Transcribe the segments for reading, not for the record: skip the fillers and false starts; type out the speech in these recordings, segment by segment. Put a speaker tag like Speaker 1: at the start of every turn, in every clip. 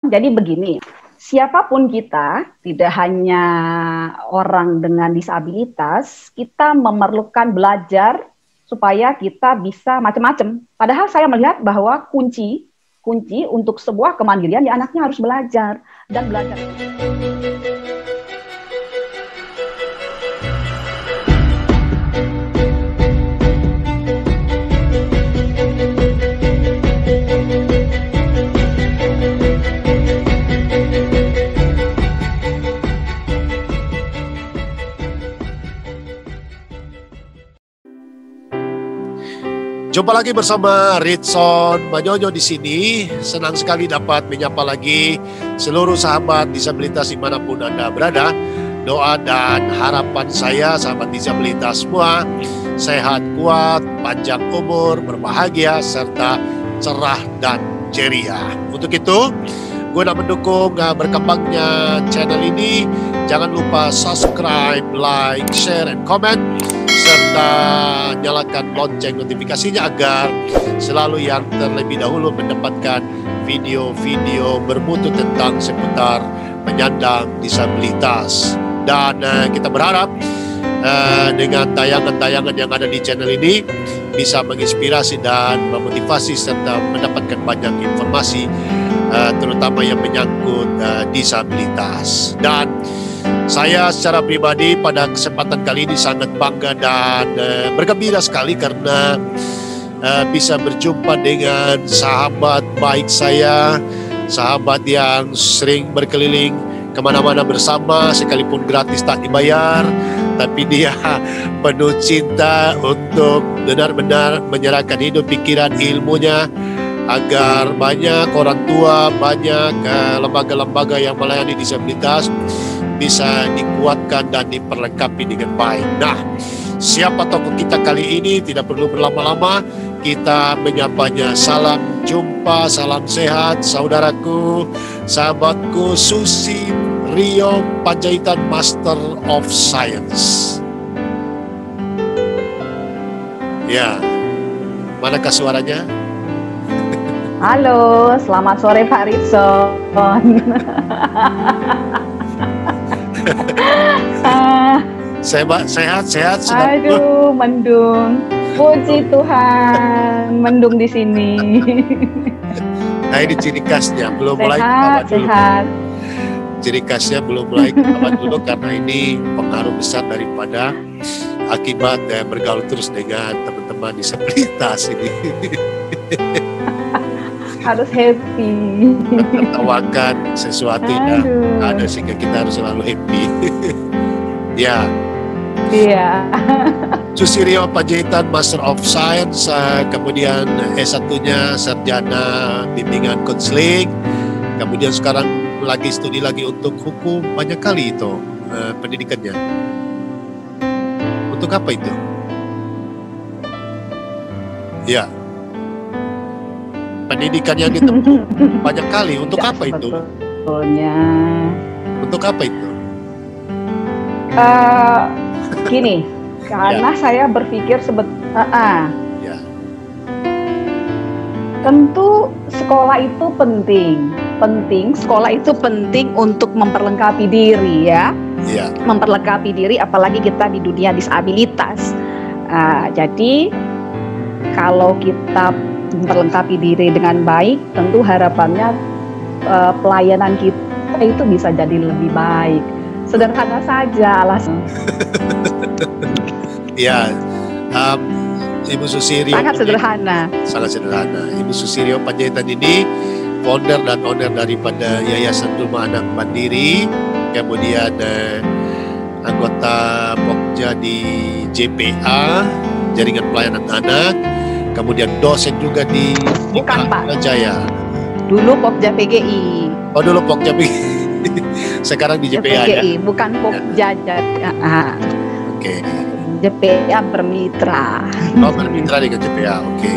Speaker 1: Jadi begini, siapapun kita, tidak hanya orang dengan disabilitas, kita memerlukan belajar supaya kita bisa macam-macam. Padahal saya melihat bahwa kunci untuk sebuah kemandirian ya anaknya harus belajar dan belajar.
Speaker 2: Jumpa lagi bersama Ritson Manyonyo di sini. Senang sekali dapat menyapa lagi seluruh sahabat disabilitas dimanapun Anda berada. Doa dan harapan saya sahabat disabilitas semua sehat, kuat, panjang umur, berbahagia, serta cerah dan ceria. Untuk itu, guna mendukung berkembangnya channel ini, jangan lupa subscribe, like, share, and comment, serta nyalakan lonceng notifikasinya agar selalu yang terlebih dahulu mendapatkan video-video bermutu tentang seputar penyandang disabilitas. Dan kita berharap dengan tayangan-tayangan yang ada di channel ini bisa menginspirasi dan memotivasi serta mendapatkan banyak informasi terutama yang menyangkut disabilitas. Dan saya secara pribadi pada kesempatan kali ini sangat bangga dan bergembira sekali karena bisa berjumpa dengan sahabat baik saya, sahabat yang sering berkeliling kemana-mana bersama sekalipun gratis tak dibayar, tapi dia penuh cinta untuk benar-benar menyerahkan hidup, pikiran, ilmunya agar banyak orang tua, banyak lembaga-lembaga yang melayani disabilitas bisa dikuatkan dan diperlengkapi dengan baik. Nah, siapa tokoh kita kali ini? Tidak perlu berlama-lama, kita menyapanya. Salam jumpa, salam sehat, saudaraku, sahabatku Susi Rio Panjaitan, Master of Science. Ya, manakah suaranya?
Speaker 1: Halo, selamat sore Pak Ritson.
Speaker 2: Sehat.
Speaker 1: Aduh, mendung. Puji Tuhan, mendung di sini.
Speaker 2: Nah, ini ciri khasnya belum mulai
Speaker 1: sehat.
Speaker 2: Ciri khasnya belum mulai kawan dulu karena ini pengaruh besar daripada akibat bergaul terus dengan teman-teman disabilitas ini.
Speaker 1: Harus happy.
Speaker 2: Tertawakan sesuatu yang ada sehingga kita harus selalu happy. Ya.
Speaker 1: Iya.
Speaker 2: Susi Rio Panjaitan, Master of Science, kemudian S1-nya sarjana bimbingan konseling, kemudian sekarang lagi studi lagi untuk hukum, banyak kali itu pendidikannya. Untuk apa itu? Ya. Pendidikan yang ditempuh banyak kali. Untuk apa itu?
Speaker 1: Sebetulnya.
Speaker 2: Untuk apa itu?
Speaker 1: Gini, karena saya berpikir tentu sekolah itu penting. Sekolah itu penting untuk memperlengkapi diri ya. Memperlengkapi diri, apalagi kita di dunia disabilitas. Jadi kalau kita memperlengkapi diri dengan baik, tentu harapannya pelayanan kita itu bisa jadi lebih baik. Sederhana saja alasan. Ya,
Speaker 2: Ibu Susi Rio
Speaker 1: sangat sederhana.
Speaker 2: Ibu Susi Rio Panjaitan ini founder dan owner daripada Yayasan Rumah Anak Mandiri, kemudian anggota Pokja di JPA, Jaringan Pelayanan Anak, kemudian dosen juga di Jaya.
Speaker 1: Dulu Pokja PGI.
Speaker 2: Oh, dulu Pokja PGI. Sekarang di JPA
Speaker 1: PGI,
Speaker 2: ya?
Speaker 1: Bukan Pokja.
Speaker 2: Oke.
Speaker 1: JPA bermitra.
Speaker 2: Oh, bermitra dengan JPA, oke.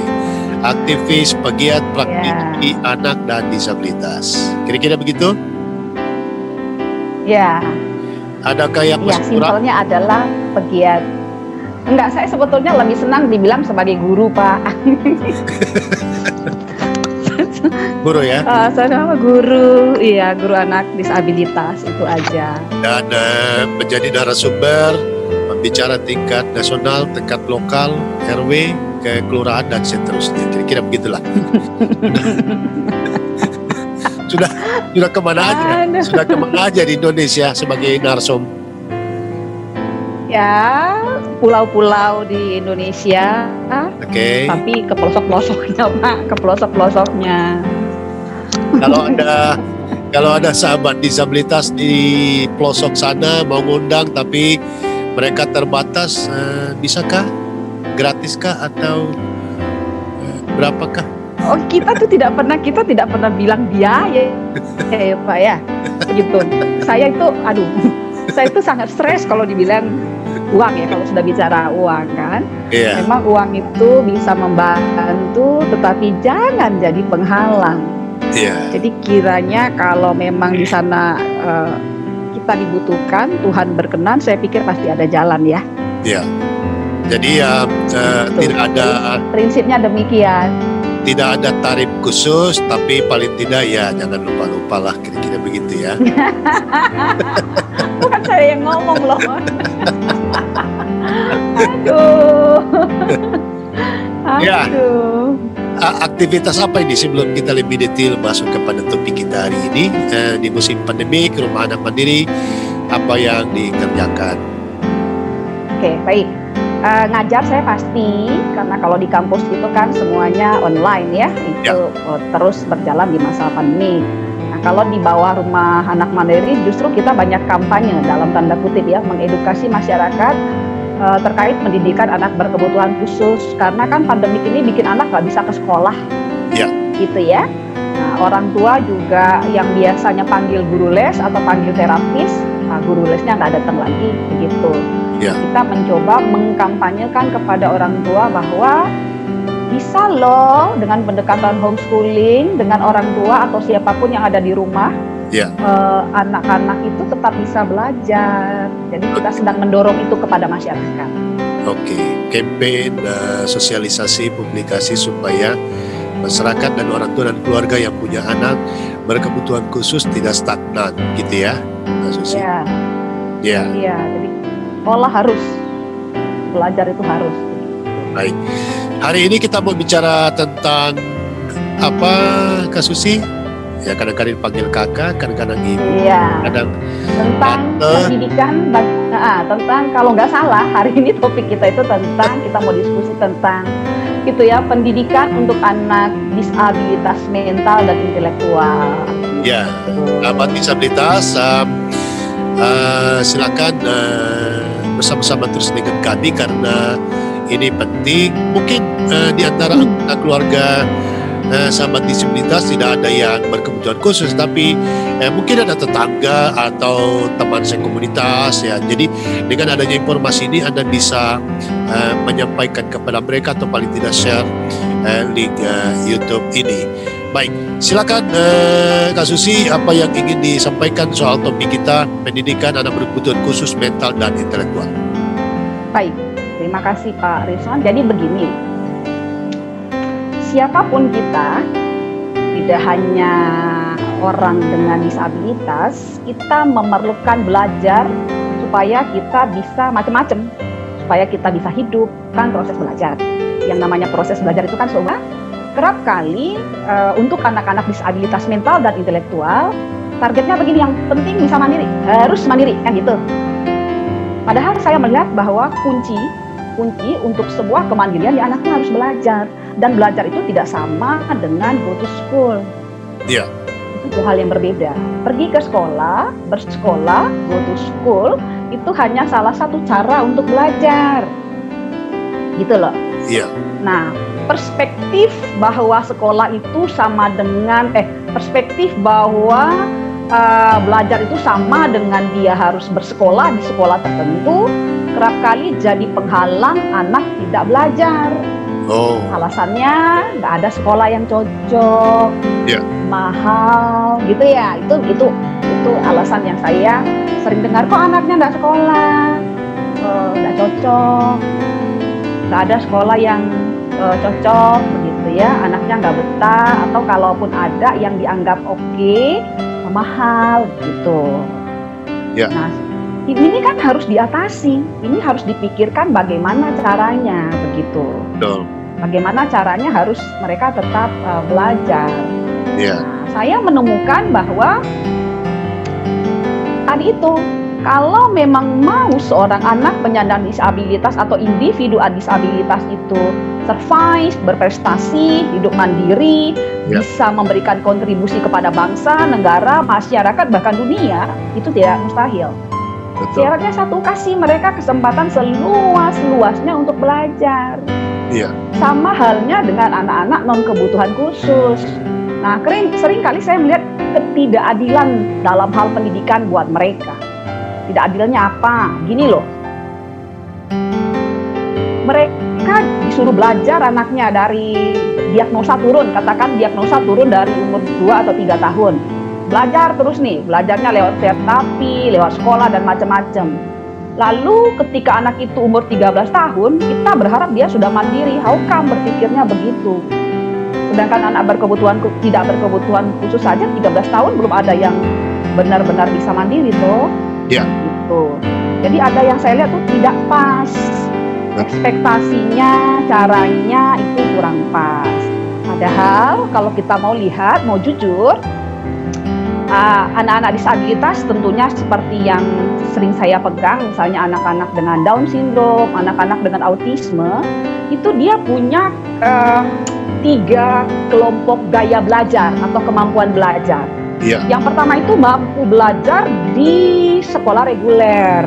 Speaker 2: Aktivis pegiat praktisi anak dan disabilitas. Kira-kira begitu?
Speaker 1: Ya.
Speaker 2: Adakah yang masih kurang?
Speaker 1: Simpelnya adalah pegiat. Enggak, saya sebetulnya lebih senang dibilang sebagai guru, Pak.
Speaker 2: Guru ya?
Speaker 1: Sama guru, iya guru anak disabilitas itu aja.
Speaker 2: Dan menjadi narasumber, pembicara tingkat nasional, tingkat lokal, RW, ke kelurahan dan seterusnya. Kira-kira begitulah. sudah kemana aja? Sudah kemana aja di Indonesia sebagai narsum?
Speaker 1: Ya, pulau-pulau di Indonesia.
Speaker 2: Oke.
Speaker 1: Tapi ke pelosok-pelosoknya, Pak, ke pelosok-pelosoknya.
Speaker 2: Kalau ada sahabat disabilitas di pelosok sana mau ngundang tapi mereka terbatas, bisakah? Gratiskah atau berapakah?
Speaker 1: Oh, kita tidak pernah bilang biaya ya Pak ya. Gitu. Saya itu sangat stres kalau dibilang uang ya, kalau sudah bicara uang kan.
Speaker 2: Yeah.
Speaker 1: Memang uang itu bisa membantu tetapi jangan jadi penghalang.
Speaker 2: Yeah.
Speaker 1: Jadi kiranya kalau memang di sana kita dibutuhkan, Tuhan berkenan, saya pikir pasti ada jalan ya.
Speaker 2: Iya. Jadi ya tidak ada,
Speaker 1: prinsipnya demikian.
Speaker 2: Tidak ada tarif khusus, tapi paling tidak ya jangan lupa-lupa lah, kira-kira begitu ya.
Speaker 1: Bukan saya yang ngomong loh. Aduh.
Speaker 2: Ya. Aktivitas apa ini sebelum kita lebih detail masuk kepada topik kita hari ini, di musim pandemi Rumah Anak Mandiri, apa yang dikerjakan?
Speaker 1: Oke, baik. Ngajar saya pasti, karena kalau di kampus itu kan semuanya online ya, itu terus berjalan di masa pandemi. Nah, kalau di bawah Rumah Anak Mandiri justru kita banyak kampanye dalam tanda kutip ya, mengedukasi masyarakat terkait pendidikan anak berkebutuhan khusus, karena kan pandemi ini bikin anak nggak bisa ke sekolah, gitu ya. Nah, orang tua juga yang biasanya panggil guru les atau panggil terapis, guru lesnya nggak datang lagi, begitu. Kita mencoba mengkampanyekan kepada orang tua bahwa bisa loh dengan pendekatan homeschooling, dengan orang tua atau siapapun yang ada di rumah, anak-anak itu tetap bisa belajar. Jadi kita sedang mendorong itu kepada masyarakat.
Speaker 2: Oke, campaign sosialisasi, publikasi supaya masyarakat dan orang tua dan keluarga yang punya anak berkebutuhan khusus tidak stagnan, gitu ya, Mbak Susi?
Speaker 1: Iya, jadi sekolah harus, belajar itu harus.
Speaker 2: Baik, hari ini kita mau bicara tentang apa, Kak Susi? Ya, kadang-kadang panggil kakak, kadang-kadang ibu.
Speaker 1: Iya.
Speaker 2: Tentang
Speaker 1: pendidikan, tentang kalau nggak salah hari ini topik kita itu tentang, kita mau diskusi tentang itu ya, pendidikan untuk anak disabilitas mental dan intelektual.
Speaker 2: Ya, anak disabilitas, silakan bersama-sama terus dengan kami karena ini penting. Mungkin di antara keluarga sahabat disabilitas tidak ada yang berkebutuhan khusus, tapi mungkin ada tetangga atau teman sekomunitas ya. Jadi dengan adanya informasi ini Anda bisa menyampaikan kepada mereka atau paling tidak share link YouTube ini. Baik, silakan Kak Susi, apa yang ingin disampaikan soal topik kita, pendidikan anak berkebutuhan khusus mental dan intelektual.
Speaker 1: Baik, terima kasih Pak Rizwan. Jadi begini, siapapun kita, tidak hanya orang dengan disabilitas, kita memerlukan belajar supaya kita bisa macam-macam, supaya kita bisa hidup, kan proses belajar. Yang namanya proses belajar itu kan kerap kali untuk anak-anak disabilitas mental dan intelektual, targetnya begini, yang penting bisa mandiri, harus mandiri, kan gitu. Padahal saya melihat bahwa kunci untuk sebuah kemandirian ya anaknya harus belajar. Dan belajar itu tidak sama dengan go to school.
Speaker 2: Iya.
Speaker 1: Itu hal yang berbeda. Pergi ke sekolah, bersekolah, go to school, itu hanya salah satu cara untuk belajar. Gitu loh.
Speaker 2: Iya.
Speaker 1: Nah, perspektif bahwa sekolah itu sama dengan, perspektif bahwa belajar itu sama dengan dia harus bersekolah di sekolah tertentu, kerap kali jadi penghalang anak tidak belajar. Alasannya nggak ada sekolah yang cocok, mahal, gitu ya. Itu alasan yang saya sering dengar. Kok anaknya nggak sekolah, nggak cocok, nggak ada sekolah yang cocok, begitu gitu ya, anaknya nggak betah, atau kalaupun ada yang dianggap oke, mahal gitu. Nah, ini kan harus diatasi, ini harus dipikirkan bagaimana caranya begitu. Bagaimana caranya harus mereka tetap belajar. Nah, saya menemukan bahwa tadi itu, kalau memang mau seorang anak penyandang disabilitas atau individu disabilitas itu survive, berprestasi, hidup mandiri, bisa memberikan kontribusi kepada bangsa, negara, masyarakat, bahkan dunia, itu tidak mustahil. Syaratnya satu, kasih mereka kesempatan seluas-luasnya untuk belajar. Sama halnya dengan anak-anak non kebutuhan khusus. Nah, sering kali saya melihat ketidakadilan dalam hal pendidikan buat mereka. Tidak adilnya apa? Gini loh, mereka disuruh belajar anaknya dari diagnosa turun, katakan diagnosa turun dari umur 2 atau 3 tahun. Belajar terus nih, belajarnya lewat terapi, lewat sekolah dan macam-macam. Lalu ketika anak itu umur 13 tahun, kita berharap dia sudah mandiri. How come berpikirnya begitu? Sedangkan anak tidak berkebutuhan khusus saja 13 tahun belum ada yang benar-benar bisa mandiri toh. Gitu. Jadi ada yang saya lihat tuh tidak pas. Ekspektasinya, caranya itu kurang pas. Padahal kalau kita mau lihat, mau jujur, anak-anak disabilitas tentunya seperti yang sering saya pegang, misalnya anak-anak dengan Down syndrome, anak-anak dengan autisme, itu dia punya 3 kelompok gaya belajar atau kemampuan belajar. Yang pertama itu mampu belajar di sekolah reguler.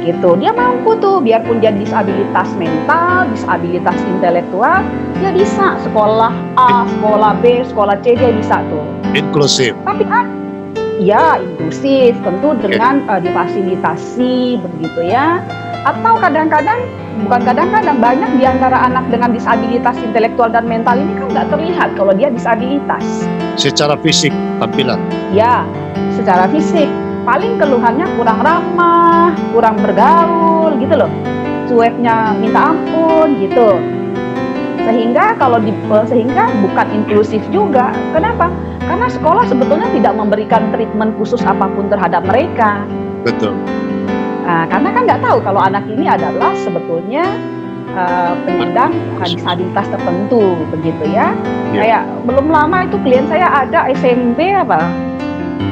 Speaker 1: Gitu, dia mampu tuh, biarpun dia disabilitas mental, disabilitas intelektual, dia bisa sekolah A, sekolah B, sekolah C, dia bisa tuh.
Speaker 2: Inklusif.
Speaker 1: Tapi ya inklusif, tentu dengan difasilitasi begitu ya. Atau kadang-kadang, bukan kadang-kadang, banyak di antara anak dengan disabilitas intelektual dan mental ini kan nggak terlihat kalau dia disabilitas.
Speaker 2: Secara fisik, tampilan?
Speaker 1: Ya, secara fisik. Paling keluhannya kurang ramah, kurang bergaul gitu loh. Cueknya minta ampun gitu. Sehingga sehingga bukan inklusif juga. Kenapa? Karena sekolah sebetulnya tidak memberikan treatment khusus apapun terhadap mereka.
Speaker 2: Betul.
Speaker 1: Nah, karena kan nggak tahu kalau anak ini adalah sebetulnya penyandang disabilitas tertentu begitu ya. Kayak belum lama itu klien saya ada SMP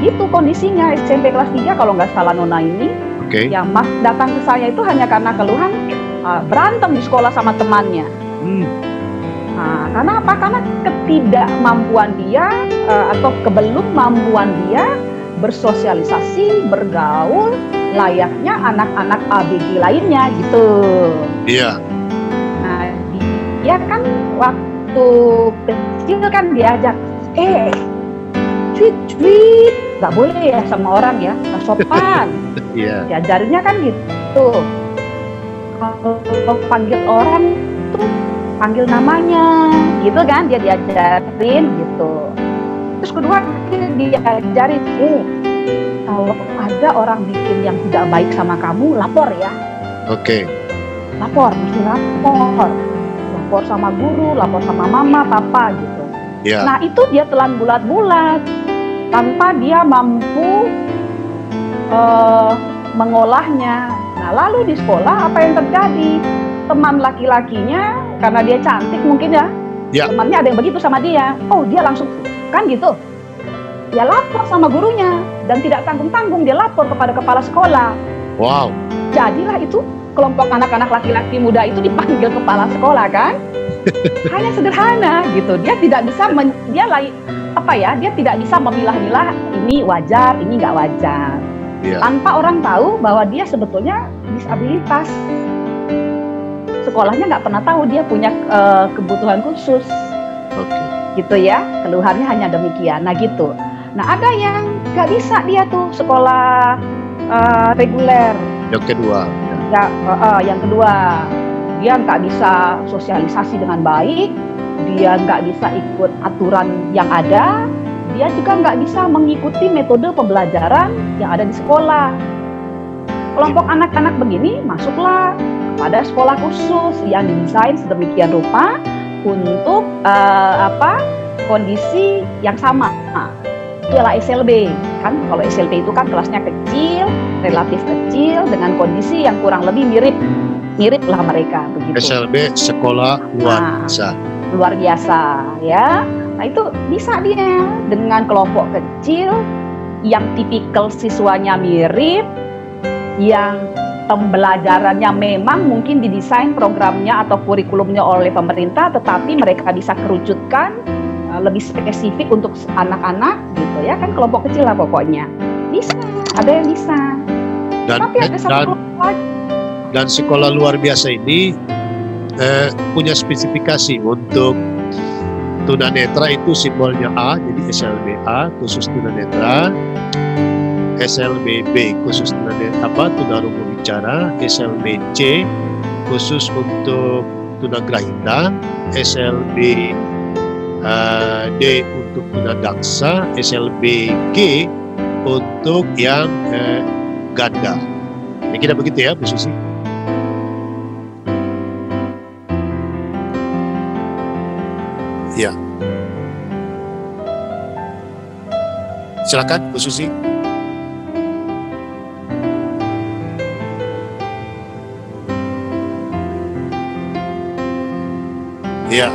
Speaker 1: itu kondisinya SMP kelas 3 kalau nggak salah nona ini. Yang datang ke saya itu hanya karena keluhan berantem di sekolah sama temannya. Nah, karena apa? Karena ketidakmampuan dia atau kebelum-mampuan dia bersosialisasi, bergaul layaknya anak-anak ABG lainnya gitu. Nah, dia kan waktu kecil kan diajak, cuit, nggak boleh ya sama orang ya, nggak sopan. Diajarinnya kan gitu. Kalau panggil orang tuh panggil namanya, gitu kan, dia diajarin gitu. Terus kedua dia diajarin, kalau ada orang bikin yang tidak baik sama kamu, lapor ya. Lapor, mesti lapor sama guru, lapor sama mama, papa gitu. Nah itu dia telan bulat-bulat tanpa dia mampu mengolahnya. Nah lalu di sekolah apa yang terjadi? Teman laki-lakinya karena dia cantik mungkin ya, temannya ada yang begitu sama dia. Dia langsung kan gitu. Dia lapor sama gurunya dan tidak tanggung-tanggung dia lapor kepada kepala sekolah. Jadilah itu kelompok anak-anak laki-laki muda itu dipanggil kepala sekolah kan. Hanya sederhana gitu. Dia tidak bisa dia tidak bisa memilah-milah ini wajar, ini nggak wajar. Tanpa orang tahu bahwa dia sebetulnya disabilitas. Sekolahnya nggak pernah tahu dia punya kebutuhan khusus. Gitu ya, keluhannya hanya demikian. Nah gitu. Nah ada yang nggak bisa dia tuh sekolah reguler.
Speaker 2: Yang kedua.
Speaker 1: Yang kedua, dia nggak bisa sosialisasi dengan baik, dia nggak bisa ikut aturan yang ada, dia juga nggak bisa mengikuti metode pembelajaran yang ada di sekolah. Kelompok anak-anak begini masuklah pada sekolah khusus yang didesain sedemikian rupa untuk kondisi yang sama. Itu adalah SLB kan. Kalau SLB itu kan kelasnya kecil, relatif kecil dengan kondisi yang kurang lebih mirip lah mereka begitu.
Speaker 2: SLB sekolah luar biasa
Speaker 1: ya. Nah itu bisa dia dengan kelompok kecil yang tipikal siswanya mirip, yang pembelajarannya memang mungkin didesain programnya atau kurikulumnya oleh pemerintah, tetapi mereka bisa kerucutkan lebih spesifik untuk anak-anak gitu ya kan, kelompok kecil lah pokoknya. Bisa, ada yang bisa. Tapi ada satu kelompok.
Speaker 2: Dan sekolah luar biasa ini punya spesifikasi untuk tunanetra itu simbolnya A, jadi SLB A khusus tunanetra, SLB B khusus tunanetra tunarungu bicara, SLB C khusus untuk tunagrahita, SLB D untuk tunadaksa, SLB G untuk yang ganda. Ini kita begitu ya Bu Susi. Ya. Silakan Bu Susi. Ya.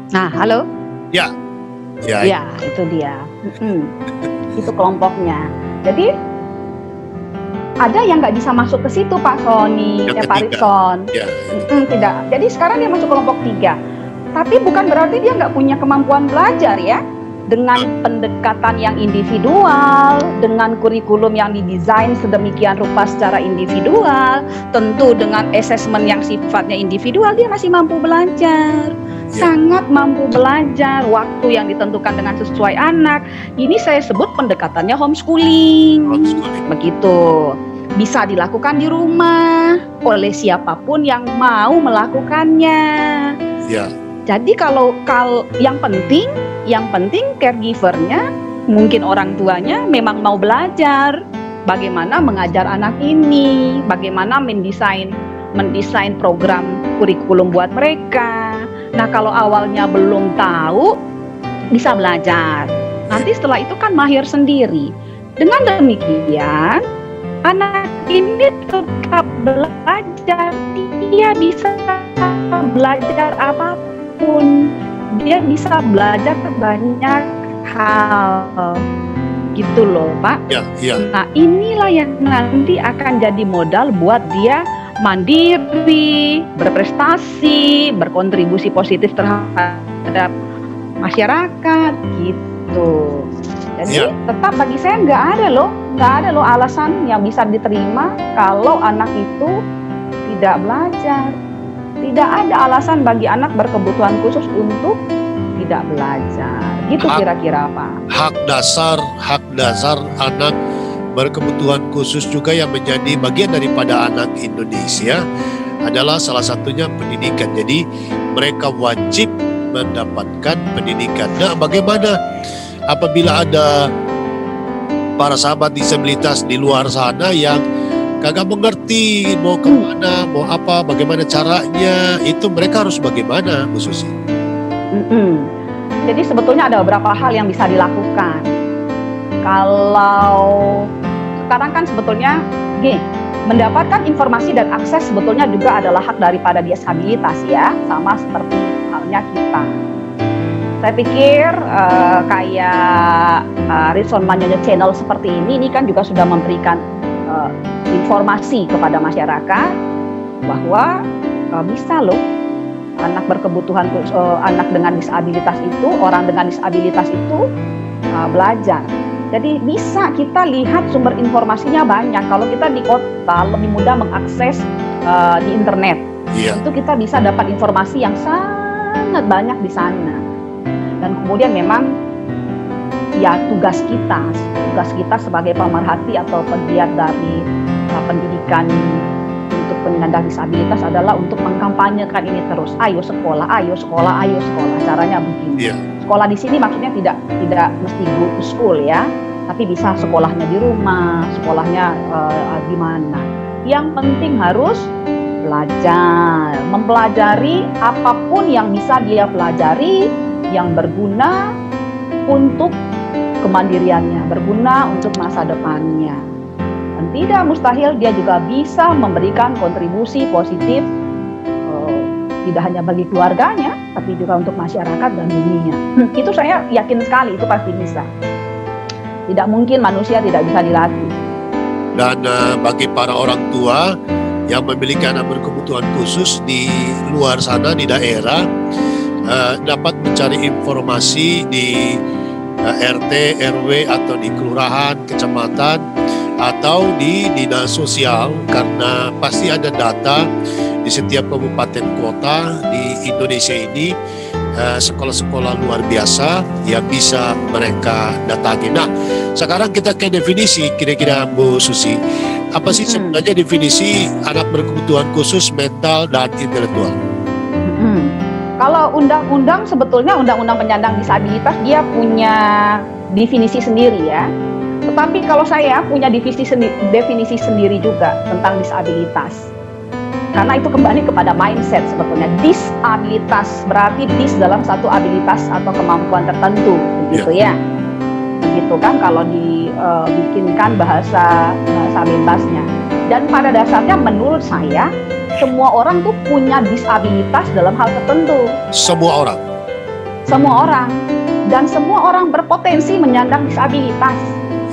Speaker 1: Nah, halo?
Speaker 2: Ya.
Speaker 1: Ya, itu dia. Itu kelompoknya. Jadi ada yang nggak bisa masuk ke situ Pak Sony, Pak Ritson.
Speaker 2: Ya.
Speaker 1: Tidak. Jadi sekarang dia masuk kelompok 3. Tapi bukan berarti dia nggak punya kemampuan belajar ya. Dengan pendekatan yang individual, dengan kurikulum yang didesain sedemikian rupa secara individual, tentu dengan asesmen yang sifatnya individual, dia masih mampu belajar. Sangat mampu belajar, waktu yang ditentukan dengan sesuai anak. Ini saya sebut pendekatannya homeschooling. Begitu. Bisa dilakukan di rumah oleh siapapun yang mau melakukannya.
Speaker 2: Ya.
Speaker 1: Jadi kalau yang penting caregivernya, mungkin orang tuanya memang mau belajar bagaimana mengajar anak ini, bagaimana mendesain program kurikulum buat mereka. Nah, kalau awalnya belum tahu, bisa belajar. Nanti setelah itu kan mahir sendiri. Dengan demikian, anak ini tetap belajar. Dia bisa belajar apapun. Dia bisa belajar banyak hal. Gitu loh, Pak.
Speaker 2: Ya.
Speaker 1: Nah, inilah yang nanti akan jadi modal buat dia mandiri, berprestasi, berkontribusi positif terhadap masyarakat gitu. Jadi tetap bagi saya nggak ada loh alasan yang bisa diterima kalau anak itu tidak belajar. Tidak ada alasan bagi anak berkebutuhan khusus untuk tidak belajar. Gitu kira-kira Pak.
Speaker 2: Hak dasar anak berkebutuhan khusus juga yang menjadi bagian daripada anak Indonesia adalah salah satunya pendidikan. Jadi mereka wajib mendapatkan pendidikan. Nah, bagaimana apabila ada para sahabat disabilitas di luar sana yang kagak mengerti mau kemana, mau apa, bagaimana caranya, itu mereka harus bagaimana, Bu Susi?
Speaker 1: Jadi sebetulnya ada beberapa hal yang bisa dilakukan. Kalau sekarang kan sebetulnya mendapatkan informasi dan akses sebetulnya juga adalah hak daripada disabilitas ya, sama seperti halnya kita. Saya pikir kayak Ritson Manyonyo Channel seperti ini kan juga sudah memberikan informasi kepada masyarakat bahwa bisa loh anak berkebutuhan anak dengan disabilitas itu, orang dengan disabilitas itu belajar. Jadi bisa kita lihat sumber informasinya banyak. Kalau kita di kota lebih mudah mengakses di internet. Itu kita bisa dapat informasi yang sangat banyak di sana. Dan kemudian memang ya tugas kita sebagai pemerhati atau pegiat dari pendidikan untuk penyandang disabilitas adalah untuk mengkampanyekan ini terus. Ayo sekolah, ayo sekolah, ayo sekolah. Caranya begini. Sekolah di sini maksudnya tidak mesti go to school ya, tapi bisa sekolahnya di rumah, sekolahnya di mana. Yang penting harus belajar, mempelajari apapun yang bisa dia pelajari yang berguna untuk kemandiriannya, berguna untuk masa depannya. Dan tidak mustahil dia juga bisa memberikan kontribusi positif tidak hanya bagi keluarganya, tapi juga untuk masyarakat dan dunia. Itu saya yakin sekali, itu pasti bisa. Tidak mungkin manusia tidak bisa dilatih.
Speaker 2: Dan bagi para orang tua yang memiliki anak berkebutuhan khusus di luar sana, di daerah, dapat mencari informasi di RT, RW atau di kelurahan, kecamatan, atau di dinas sosial, karena pasti ada data di setiap kabupaten kota di Indonesia ini, sekolah-sekolah luar biasa yang bisa mereka datangi. Nah, sekarang kita ke definisi kira-kira Bu Susi. Apa sih sebenarnya definisi anak berkebutuhan khusus mental dan intelektual?
Speaker 1: Kalau undang-undang, sebetulnya undang-undang penyandang disabilitas dia punya definisi sendiri ya. Tetapi kalau saya punya definisi sendiri juga tentang disabilitas. Karena itu kembali kepada mindset sebetulnya. Disabilitas berarti dalam satu abilitas atau kemampuan tertentu, begitu ya. Begitu kan kalau dibikinkan bahasa bebasnya. Dan pada dasarnya menurut saya semua orang tuh punya disabilitas dalam hal tertentu.
Speaker 2: Semua orang.
Speaker 1: Semua orang. Dan semua orang berpotensi menyandang disabilitas.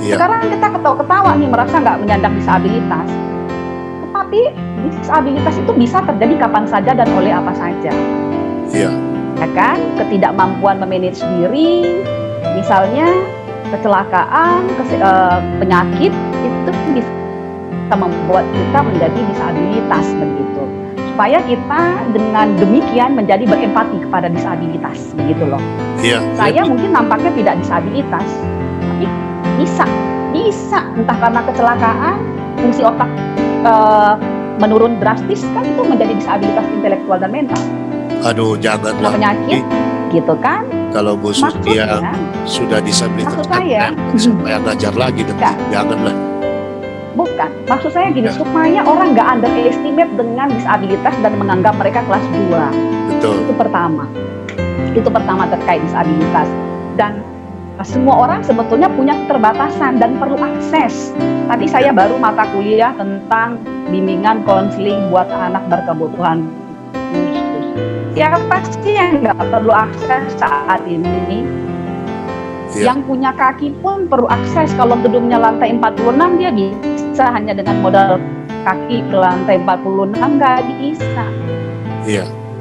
Speaker 1: Sekarang kita ketawa-ketawa nih merasa nggak menyandang disabilitas. Tetapi disabilitas itu bisa terjadi kapan saja dan oleh apa saja. Ya kan? Ketidakmampuan memanage diri, misalnya kecelakaan, penyakit, itu bisa membuat kita menjadi disabilitas begitu. Supaya kita dengan demikian menjadi berempati kepada disabilitas, begitu loh. Saya mungkin nampaknya tidak disabilitas, tapi bisa entah karena kecelakaan, fungsi otak menurun drastis, kan itu menjadi disabilitas intelektual dan mental.
Speaker 2: Aduh, janganlah.
Speaker 1: Penyakit, gitu kan?
Speaker 2: Kalau Bu Susi yang sudah disabilitas, supaya ngajar lagi, janganlah.
Speaker 1: Bukan, maksud saya gini, supaya orang nggak underestimate dengan disabilitas dan menganggap mereka kelas 2.
Speaker 2: Betul.
Speaker 1: Itu pertama terkait disabilitas. Dan semua orang sebetulnya punya keterbatasan dan perlu akses. Tadi saya baru mata kuliah tentang bimbingan konseling buat anak berkebutuhan khusus. Siapa sih yang nggak perlu akses saat ini? Yang punya kaki pun perlu akses. Kalau gedungnya lantai 46, dia bisa hanya dengan modal kaki ke lantai 46, nggak bisa.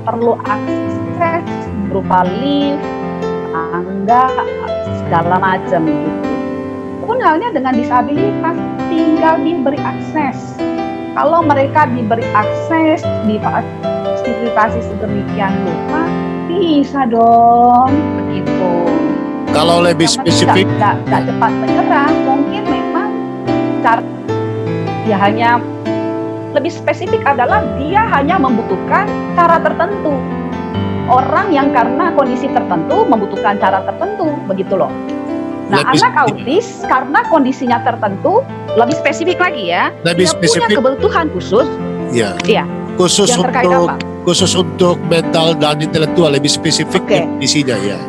Speaker 1: Perlu akses berupa lift, tangga, segala macam gitu. Pun halnya dengan disabilitas, tinggal diberi akses. Kalau mereka diberi akses, difasilitasi sedemikian rupa, bisa dong begitu.
Speaker 2: Kalau lebih spesifik,
Speaker 1: nggak cepat menyerah, mungkin memang cara ya hanya lebih spesifik adalah dia hanya membutuhkan cara tertentu. Orang yang karena kondisi tertentu membutuhkan cara tertentu, begitu loh. Nah, anak autis karena kondisinya tertentu, lebih spesifik lagi ya, dia punya kebutuhan khusus.
Speaker 2: Khusus untuk mental dan intelektual, lebih spesifik definisinya ya.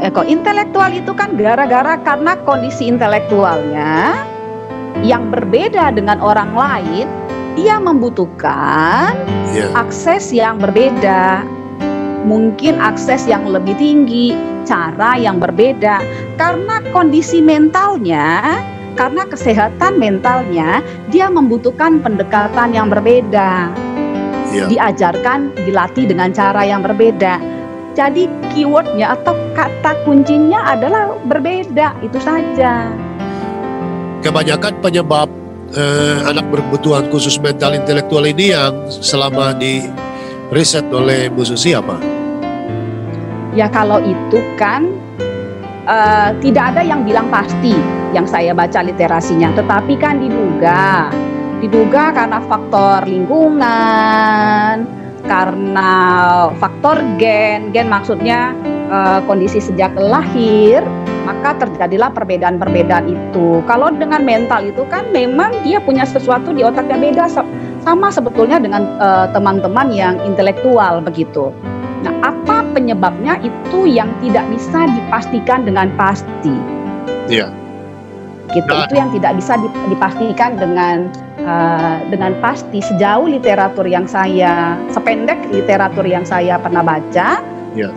Speaker 1: Kok intelektual itu kan gara-gara karena kondisi intelektualnya yang berbeda dengan orang lain, dia membutuhkan akses yang berbeda. Mungkin akses yang lebih tinggi, cara yang berbeda, karena kondisi mentalnya, karena kesehatan mentalnya, dia membutuhkan pendekatan yang berbeda. Diajarkan, dilatih dengan cara yang berbeda. Jadi keywordnya atau kata kuncinya adalah berbeda, itu saja.
Speaker 2: Kebanyakan penyebab anak berkebutuhan khusus mental intelektual ini yang selama di riset oleh Bu Susi apa?
Speaker 1: Ya kalau itu kan tidak ada yang bilang pasti yang saya baca literasinya, tetapi kan diduga Diduga karena faktor lingkungan, karena faktor gen maksudnya kondisi sejak lahir, maka terjadilah perbedaan-perbedaan itu. Kalau dengan mental itu kan memang dia punya sesuatu di otaknya beda, sama sebetulnya dengan teman-teman yang intelektual begitu. Nah, apa penyebabnya itu yang tidak bisa dipastikan dengan pasti.
Speaker 2: Iya.
Speaker 1: Gitu, itu yang tidak bisa dipastikan dengan pasti. Sejauh literatur yang sependek literatur yang saya pernah baca,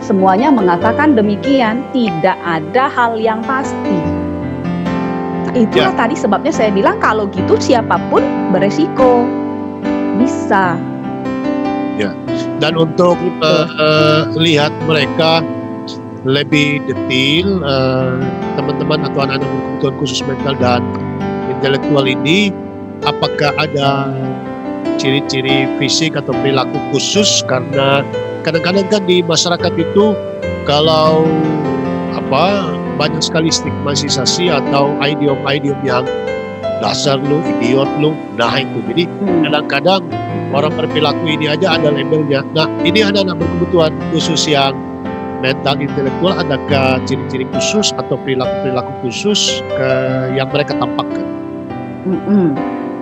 Speaker 1: semuanya mengatakan demikian, tidak ada hal yang pasti. Nah, itulah tadi sebabnya saya bilang kalau gitu siapapun beresiko bisa.
Speaker 2: Ya. Dan untuk lihat mereka lebih detail, teman-teman atau anak-anak berkebutuhan khusus mental dan intelektual ini, apakah ada ciri-ciri fisik atau perilaku khusus? Karena kadang-kadang kan di masyarakat itu kalau banyak sekali stigmatisasi atau idiom-idiom yang dasar lu, idiot lu, nah itu. Jadi kadang-kadang orang berperilaku ini aja ada labelnya. Nah, ini anak-anak berkebutuhan khusus yang mental intelektual, adakah ciri-ciri khusus atau perilaku khusus yang mereka tampakkan?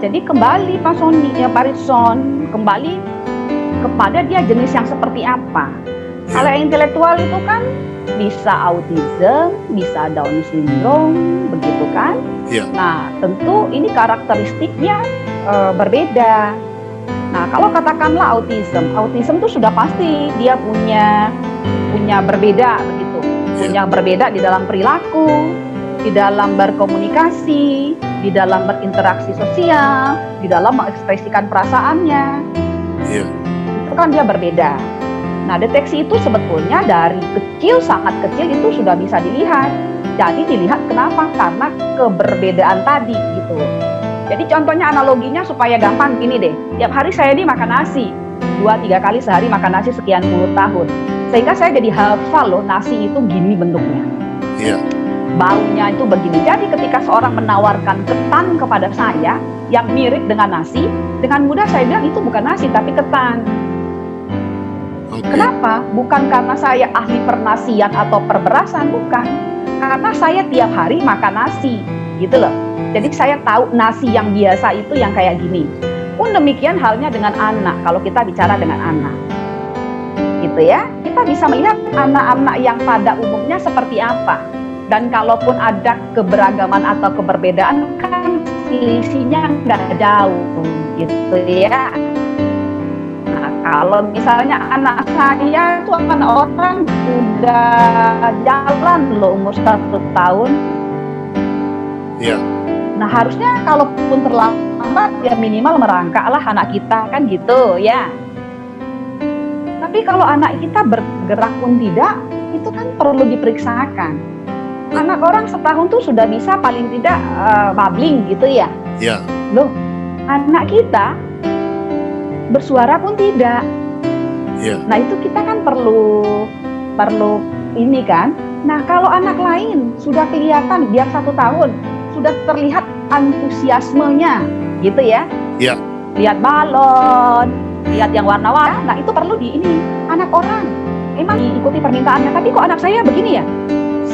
Speaker 1: Jadi kembali Pak Sony, Pak Ritson, kembali kepada dia jenis yang seperti apa. Kalau yang intelektual itu kan bisa autism, bisa Down syndrome, begitu kan? Nah, tentu ini karakteristiknya berbeda. Nah, kalau katakanlah autism itu sudah pasti dia punya berbeda begitu, punya berbeda di dalam perilaku, di dalam berkomunikasi, di dalam berinteraksi sosial, di dalam mengekspresikan perasaannya. Itu kan dia berbeda. Nah, deteksi itu sebetulnya dari kecil, sangat kecil itu sudah bisa dilihat. Jadi dilihat kenapa? Karena keberbedaan tadi gitu. Jadi contohnya analoginya supaya gampang gini deh. Tiap hari saya makan nasi, 2-3 kali sehari makan nasi sekian puluh tahun. Sehingga saya jadi hafal loh nasi itu gini bentuknya. Baunya itu begini. Jadi ketika seorang menawarkan ketan kepada saya yang mirip dengan nasi, dengan mudah saya bilang itu bukan nasi tapi ketan. Kenapa? Bukan karena saya ahli pernasian atau perberasan, bukan. Karena saya tiap hari makan nasi, gitu loh. Jadi saya tahu nasi yang biasa itu yang kayak gini. Pun demikian halnya dengan anak, kalau kita bicara dengan anak. Gitu ya. Kita bisa melihat anak-anak yang pada umumnya seperti apa. Dan kalaupun ada keberagaman atau keberbedaan, kan selisihnya nggak jauh, gitu ya. Nah, kalau misalnya anak saya itu orang udah jalan loh umur 1 tahun. Nah, harusnya kalaupun terlambat ya minimal merangkaklah anak kita, kan gitu ya. Tapi kalau anak kita bergerak pun tidak, itu kan perlu diperiksakan. Anak orang setahun tuh sudah bisa paling tidak babbling gitu ya. Loh, anak kita bersuara pun tidak. Nah, itu kita kan perlu ini kan. Nah, kalau anak lain sudah kelihatan dia 1 tahun, sudah terlihat antusiasmenya gitu ya. Lihat balon, lihat yang warna-warni. Nah, itu perlu anak orang emang diikuti permintaannya, tapi kok anak saya begini ya?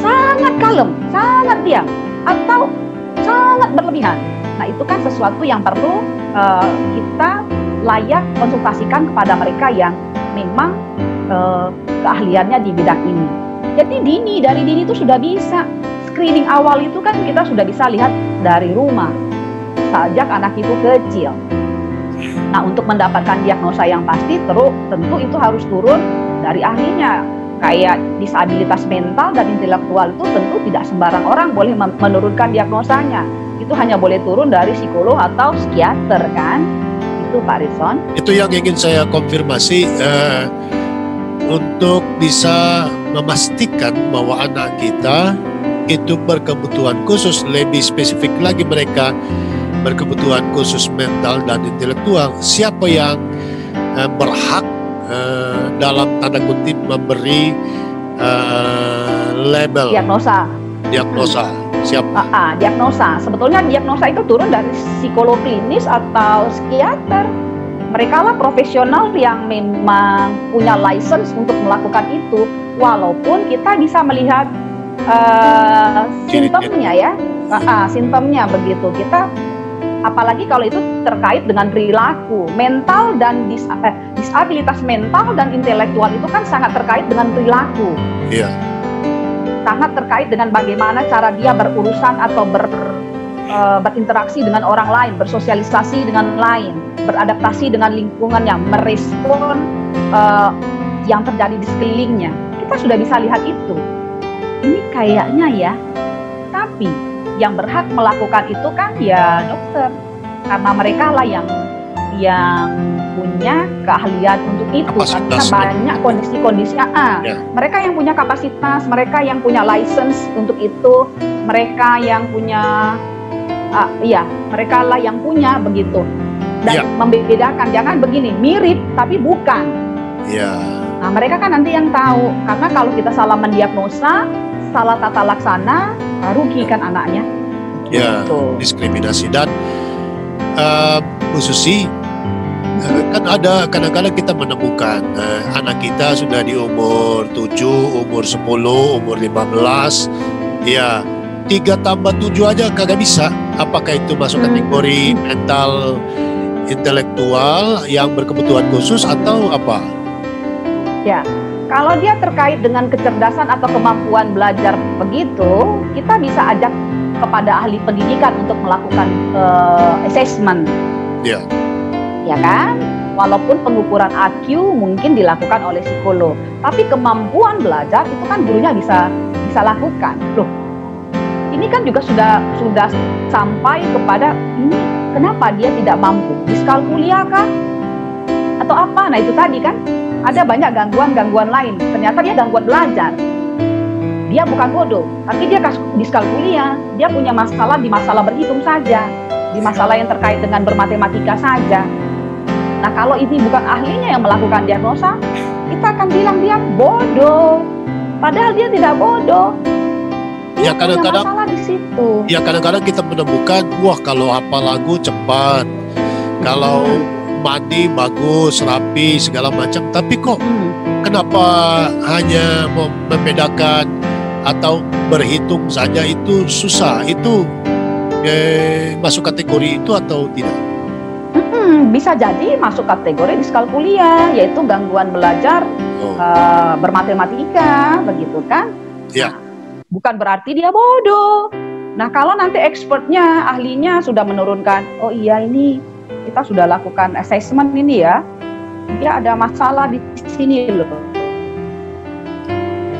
Speaker 1: Sangat kalem, sangat diam, atau sangat berlebihan. Nah, itu kan sesuatu yang perlu kita layak konsultasikan kepada mereka yang memang keahliannya di bidang ini. Jadi dari dini itu sudah bisa. Screening awal itu kan kita sudah bisa lihat dari rumah, sejak anak itu kecil. Nah, untuk mendapatkan diagnosa yang pasti, tentu itu harus turun dari ahlinya. Kayak disabilitas mental dan intelektual itu tentu tidak sembarang orang boleh menurunkan diagnosanya. Itu hanya boleh turun dari psikolog atau psikiater kan. Itu Pak Ritson.
Speaker 2: Itu yang ingin saya konfirmasi, untuk bisa memastikan bahwa anak kita itu berkebutuhan khusus, lebih spesifik lagi mereka berkebutuhan khusus mental dan intelektual. Siapa yang berhak dalam tanda kutip memberi label
Speaker 1: diagnosa.
Speaker 2: Siapa?
Speaker 1: Diagnosa. Sebetulnya diagnosa itu turun dari psikolog klinis atau psikiater. Mereka lah profesional yang memang punya license untuk melakukan itu. Walaupun kita bisa melihat simptomnya ya, simptomnya begitu. Kita apalagi kalau itu terkait dengan perilaku, mental dan disabilitas mental dan intelektual itu kan sangat terkait dengan perilaku.
Speaker 2: Iya.
Speaker 1: Sangat terkait dengan bagaimana cara dia berurusan atau berinteraksi dengan orang lain, bersosialisasi dengan lain, beradaptasi dengan lingkungan, yang merespon yang terjadi di sekelilingnya. Kita sudah bisa lihat itu. Ini kayaknya ya, tapi yang berhak melakukan itu kan ya dokter, karena mereka lah yang punya keahlian untuk itu, karena banyak kondisi-kondisi. Mereka yang punya kapasitas, mereka yang punya license untuk itu, mereka yang punya mereka lah yang punya begitu. Dan membedakan, jangan begini, mirip tapi bukan. Nah, mereka kan nanti yang tahu, karena kalau kita salah mendiagnosa, salah tata laksana, rugi kan anaknya.
Speaker 2: Ya, diskriminasi. Dan Bu Susi, kan ada kadang-kadang kita menemukan anak kita sudah di umur 7, umur 10, umur 15, ya 3 tambah 7 aja kagak bisa. Apakah itu masuk kategori mental intelektual yang berkebutuhan khusus atau apa?
Speaker 1: Ya, kalau dia terkait dengan kecerdasan atau kemampuan belajar begitu, kita bisa ajak kepada ahli pendidikan untuk melakukan assessment.
Speaker 2: Ya.
Speaker 1: Ya kan? Walaupun pengukuran IQ mungkin dilakukan oleh psikolog, tapi kemampuan belajar itu kan gurunya bisa lakukan. Loh, ini kan juga sudah sampai kepada ini, kenapa dia tidak mampu? Diskalkulia kah? Atau apa? Nah itu tadi kan, ada banyak gangguan-gangguan lain. Ternyata dia gangguan belajar. Dia bukan bodoh, tapi dia diskalkulia. Dia punya masalah di masalah berhitung saja, di masalah yang terkait dengan bermatematika saja. Nah kalau ini bukan ahlinya yang melakukan diagnosa, kita akan bilang dia bodoh. Padahal dia tidak bodoh.
Speaker 2: Ya kadang-kadang
Speaker 1: masalah di situ.
Speaker 2: Ya kadang-kadang kita menemukan, wah kalau hafal lagu cepat, kalau mandi bagus, rapi, segala macam. Tapi kok kenapa hanya membedakan atau berhitung saja itu susah? Itu masuk kategori itu atau tidak?
Speaker 1: Bisa jadi masuk kategori diskalkulia, yaitu gangguan belajar bermatematika, begitu kan?
Speaker 2: Ya.
Speaker 1: Bukan berarti dia bodoh. Nah kalau nanti expertnya, ahlinya sudah menurunkan, oh iya ini kita sudah lakukan assessment ini ya, dia ada masalah di sini loh.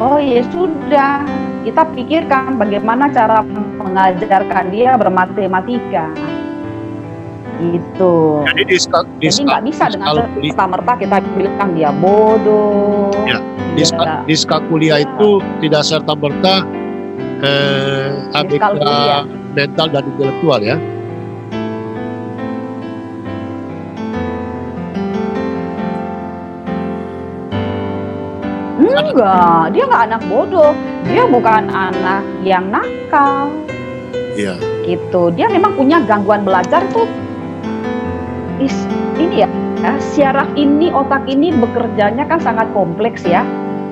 Speaker 1: Oh ya sudah, kita pikirkan bagaimana cara mengajarkan dia bermatematika. Itu. Jadi nggak bisa dengan serta-merta kita bilang dia bodoh.
Speaker 2: Ya. Diskalkulia itu tidak serta-merta ABK mental dan intelektual ya.
Speaker 1: Enggak, dia nggak anak bodoh, dia bukan anak yang nakal.
Speaker 2: Iya.
Speaker 1: Gitu, dia memang punya gangguan belajar tuh. Ini ya, syaraf ini, otak ini bekerjanya kan sangat kompleks ya.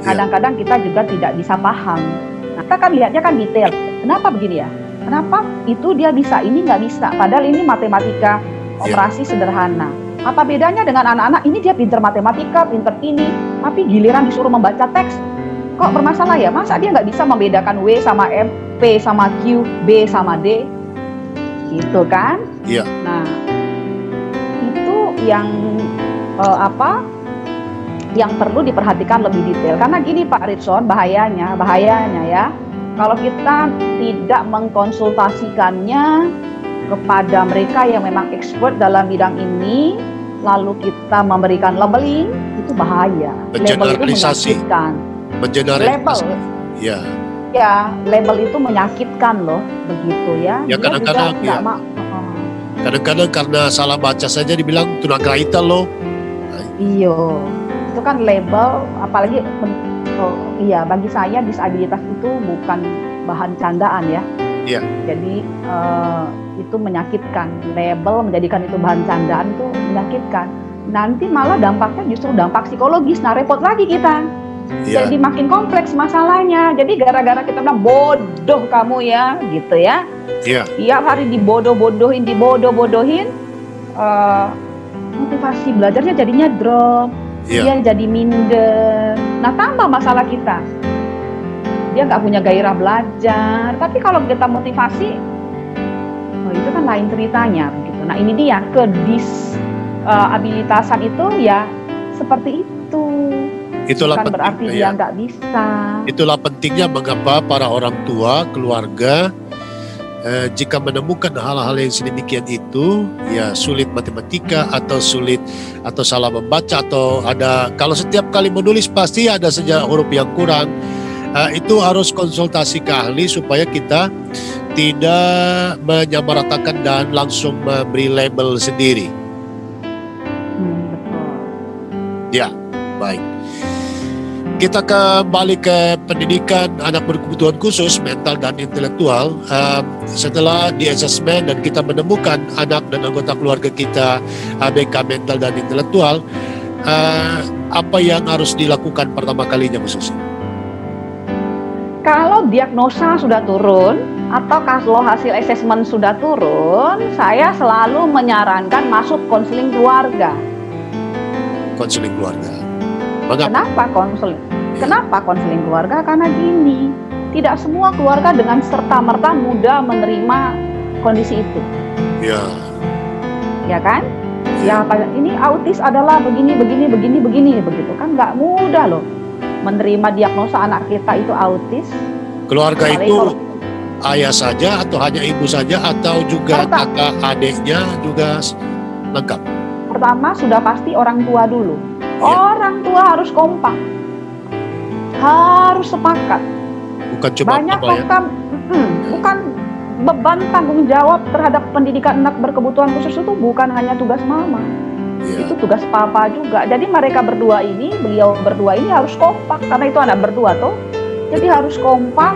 Speaker 1: Kadang-kadang kita juga tidak bisa paham. Nah, kita kan lihatnya kan detail. Kenapa begini ya? Kenapa itu dia bisa, ini nggak bisa? Padahal ini matematika operasi sederhana. Apa bedanya dengan anak-anak? Ini dia pinter matematika, pinter ini, tapi giliran disuruh membaca teks, kok bermasalah ya? Masa dia nggak bisa membedakan W sama M, P sama Q, B sama D? Gitu kan?
Speaker 2: Iya.
Speaker 1: Nah, itu yang yang perlu diperhatikan lebih detail. Karena gini Pak Ritson, bahayanya ya, kalau kita tidak mengkonsultasikannya kepada mereka yang memang expert dalam bidang ini, lalu kita memberikan labeling, itu bahaya. Label itu menyakitkan. Label, ya, label itu menyakitkan loh, begitu ya.
Speaker 2: Ya kadang-kadang kadang-kadang karena salah baca saja dibilang tunagrahita loh.
Speaker 1: Iya, itu kan label, apalagi bagi saya disabilitas itu bukan bahan candaan ya.
Speaker 2: Iya.
Speaker 1: Jadi itu menyakitkan. Label menjadikan itu bahan candaan itu menyakitkan. Nanti malah dampaknya justru dampak psikologis. Nah, repot lagi kita.
Speaker 2: Iya.
Speaker 1: Jadi makin kompleks masalahnya. Jadi gara-gara kita bilang bodoh kamu ya, gitu ya.
Speaker 2: Iya.
Speaker 1: Tiap hari dibodoh-bodohin, motivasi belajarnya jadinya drop. Dia jadi minder. Nah, tambah masalah kita. Dia nggak punya gairah belajar. Tapi kalau kita motivasi, itu kan lain ceritanya begitu. Nah, ini dia kedisabilitasan itu ya seperti itu.
Speaker 2: Itulah
Speaker 1: bukan berarti dia nggak bisa.
Speaker 2: Itulah pentingnya mengapa para orang tua, keluarga, jika menemukan hal-hal yang sedemikian itu, ya sulit matematika atau sulit atau salah membaca atau ada, kalau setiap kali menulis pasti ada saja huruf yang kurang, itu harus konsultasi ke ahli supaya kita tidak menyamaratakan dan langsung memberi label sendiri.
Speaker 1: Betul.
Speaker 2: Ya, baik. Kita kembali ke pendidikan anak berkebutuhan khusus mental dan intelektual. Setelah di assessment dan kita menemukan anak dan anggota keluarga kita ABK mental dan intelektual, apa yang harus dilakukan pertama kalinya, Bu Susi?
Speaker 1: Kalau diagnosa sudah turun atau kalau hasil assessment sudah turun, saya selalu menyarankan masuk konseling keluarga.
Speaker 2: Konseling keluarga.
Speaker 1: Kenapa konseling? Kenapa konseling keluarga? Karena gini, tidak semua keluarga dengan serta-merta mudah menerima kondisi itu.
Speaker 2: Ya.
Speaker 1: Ya kan? Ya, ini autis adalah begini begitu kan, nggak mudah loh menerima diagnosa anak kita itu autis.
Speaker 2: Keluarga itu ayah saja atau hanya ibu saja atau juga kakak adiknya juga lengkap?
Speaker 1: Pertama sudah pasti orang tua dulu. Orang tua harus kompak, harus sepakat.
Speaker 2: Bukan cuma
Speaker 1: banyak bukan beban tanggung jawab terhadap pendidikan anak berkebutuhan khusus itu bukan hanya tugas mama, itu tugas papa juga. Jadi mereka berdua ini, beliau berdua ini harus kompak karena itu anak berdua tuh. Jadi harus kompak,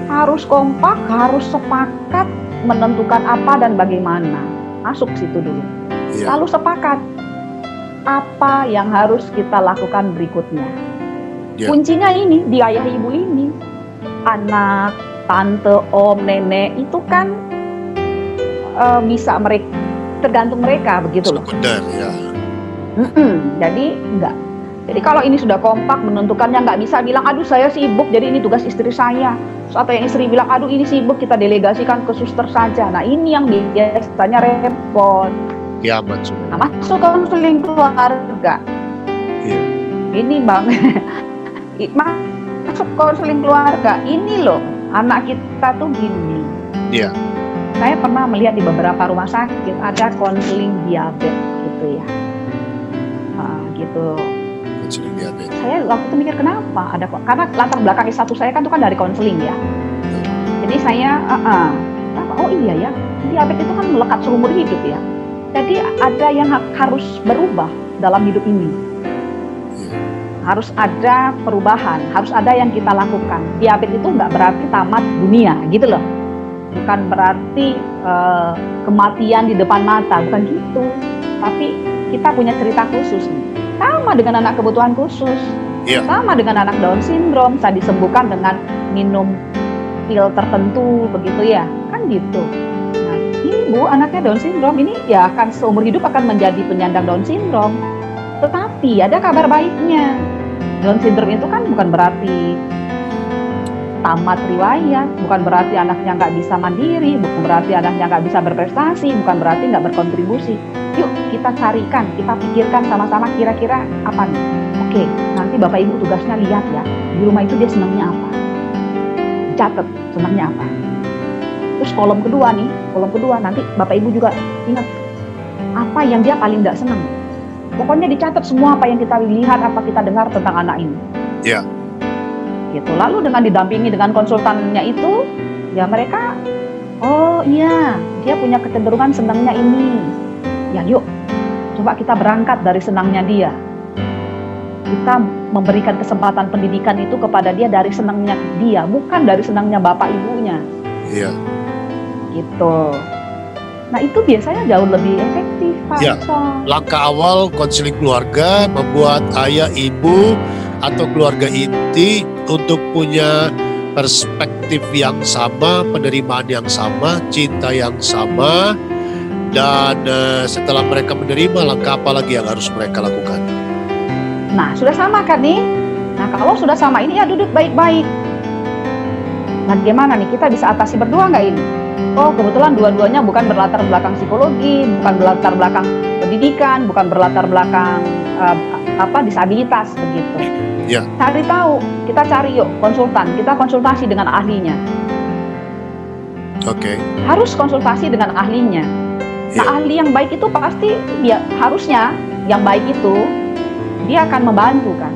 Speaker 1: harus sepakat menentukan apa dan bagaimana. Masuk situ dulu. Lalu sepakat apa yang harus kita lakukan berikutnya. Kuncinya ini di ayah ibu ini, anak, tante, om, nenek itu kan bisa mereka, tergantung mereka begitu loh.
Speaker 2: Sekunder ya.
Speaker 1: Jadi enggak. Jadi kalau ini sudah kompak menentukannya, nggak bisa bilang aduh saya sibuk jadi ini tugas istri saya. Atau yang istri bilang aduh ini sibuk kita delegasikan ke suster saja. Nah ini yang biasanya repot.
Speaker 2: Kiamat sudah.
Speaker 1: Nah, masuk konseling keluarga. Ini bang, masuk konseling keluarga. Ini loh, anak kita tuh gini.
Speaker 2: Iya.
Speaker 1: Saya pernah melihat di beberapa rumah sakit ada konseling diabetes gitu ya. Gitu.
Speaker 2: Konseling diabetes.
Speaker 1: Saya waktu itu mikir kenapa ada kok? Karena latar belakang S1 saya kan itu kan dari konseling ya. Jadi saya, oh iya ya, diabetes itu kan melekat seumur hidup ya. Jadi ada yang harus berubah dalam hidup ini. Harus ada perubahan, harus ada yang kita lakukan. Diabetes itu nggak berarti tamat dunia, gitu loh. Bukan berarti kematian di depan mata, bukan gitu. Tapi kita punya cerita khusus nih. Sama dengan anak kebutuhan khusus, sama dengan anak Down syndrome, bisa disembuhkan dengan minum pil tertentu, begitu ya, kan gitu. Bu, anaknya Down syndrome ini ya akan seumur hidup akan menjadi penyandang Down syndrome. Tetapi ada kabar baiknya. Down syndrome itu kan bukan berarti tamat riwayat, bukan berarti anaknya nggak bisa mandiri, bukan berarti anaknya nggak bisa berprestasi, bukan berarti nggak berkontribusi. Yuk kita carikan, kita pikirkan sama-sama kira-kira apa nih. Oke, nanti Bapak Ibu tugasnya lihat ya, di rumah itu dia senangnya apa. Catat senangnya apa. Terus kolom kedua nanti Bapak Ibu juga ingat apa yang dia paling tidak senang. Pokoknya dicatat semua apa yang kita lihat, apa kita dengar tentang anak ini.
Speaker 2: Iya.
Speaker 1: Gitu. Lalu dengan didampingi dengan konsultannya itu, ya mereka, oh iya, dia punya kecenderungan senangnya ini. Ya yuk, coba kita berangkat dari senangnya dia. Kita memberikan kesempatan pendidikan itu kepada dia dari senangnya dia, bukan dari senangnya bapak ibunya.
Speaker 2: Iya.
Speaker 1: Gitu. Nah itu biasanya jauh lebih efektif, Pak.
Speaker 2: Ya. Langkah awal konseling keluarga membuat ayah, ibu, atau keluarga inti untuk punya perspektif yang sama, penerimaan yang sama, cinta yang sama, dan setelah mereka menerima, langkah apa lagi yang harus mereka lakukan?
Speaker 1: Nah, sudah sama kan nih? Nah, kalau sudah sama ini ya duduk baik-baik. Nah, gimana nih kita bisa atasi berdua nggak ini? Oh, kebetulan dua-duanya bukan berlatar belakang psikologi, bukan berlatar belakang pendidikan, bukan berlatar belakang disabilitas begitu.
Speaker 2: Ya.
Speaker 1: Cari tahu, kita cari yuk konsultan, kita konsultasi dengan ahlinya.
Speaker 2: Oke.
Speaker 1: Harus konsultasi dengan ahlinya. Nah, ahli yang baik itu pasti dia harusnya yang baik itu dia akan membantu kan.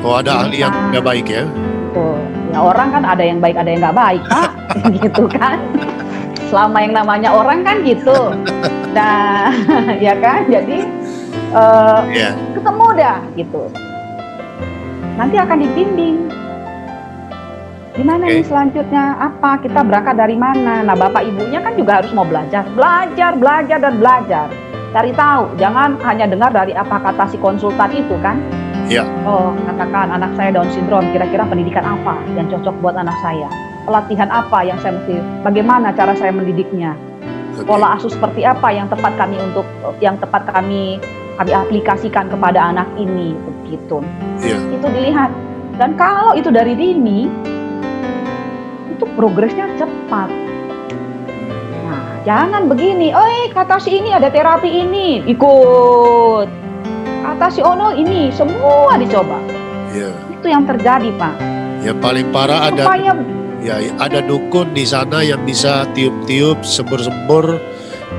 Speaker 2: Oh, ada ahli yang nggak baik ya?
Speaker 1: Tuh, ya orang kan ada yang baik, ada yang nggak baik, Pak, gitu kan. Selama yang namanya orang kan gitu. Nah, ya kan, jadi ketemu dah gitu. Nanti akan dibimbing. Gimana nih selanjutnya? Apa? Kita berangkat dari mana? Nah, bapak ibunya kan juga harus mau belajar dan belajar. Cari tahu, jangan hanya dengar dari apa kata si konsultan itu kan.
Speaker 2: Iya.
Speaker 1: Oh, katakan anak saya Down syndrome, kira-kira pendidikan apa yang cocok buat anak saya? Pelatihan apa yang saya mesti, bagaimana cara saya mendidiknya? Pola asuh seperti apa yang tepat kami aplikasikan kepada anak ini, begitu.
Speaker 2: Iya.
Speaker 1: Itu dilihat. Dan kalau itu dari dini, itu progresnya cepat. Nah, jangan begini, kata si ini ada terapi ini, ikut. Kata si Ono ini, semua dicoba.
Speaker 2: Iya.
Speaker 1: Itu yang terjadi, Pak.
Speaker 2: Ya paling parah ada dukun di sana yang bisa tiup-tiup, sembur-sembur,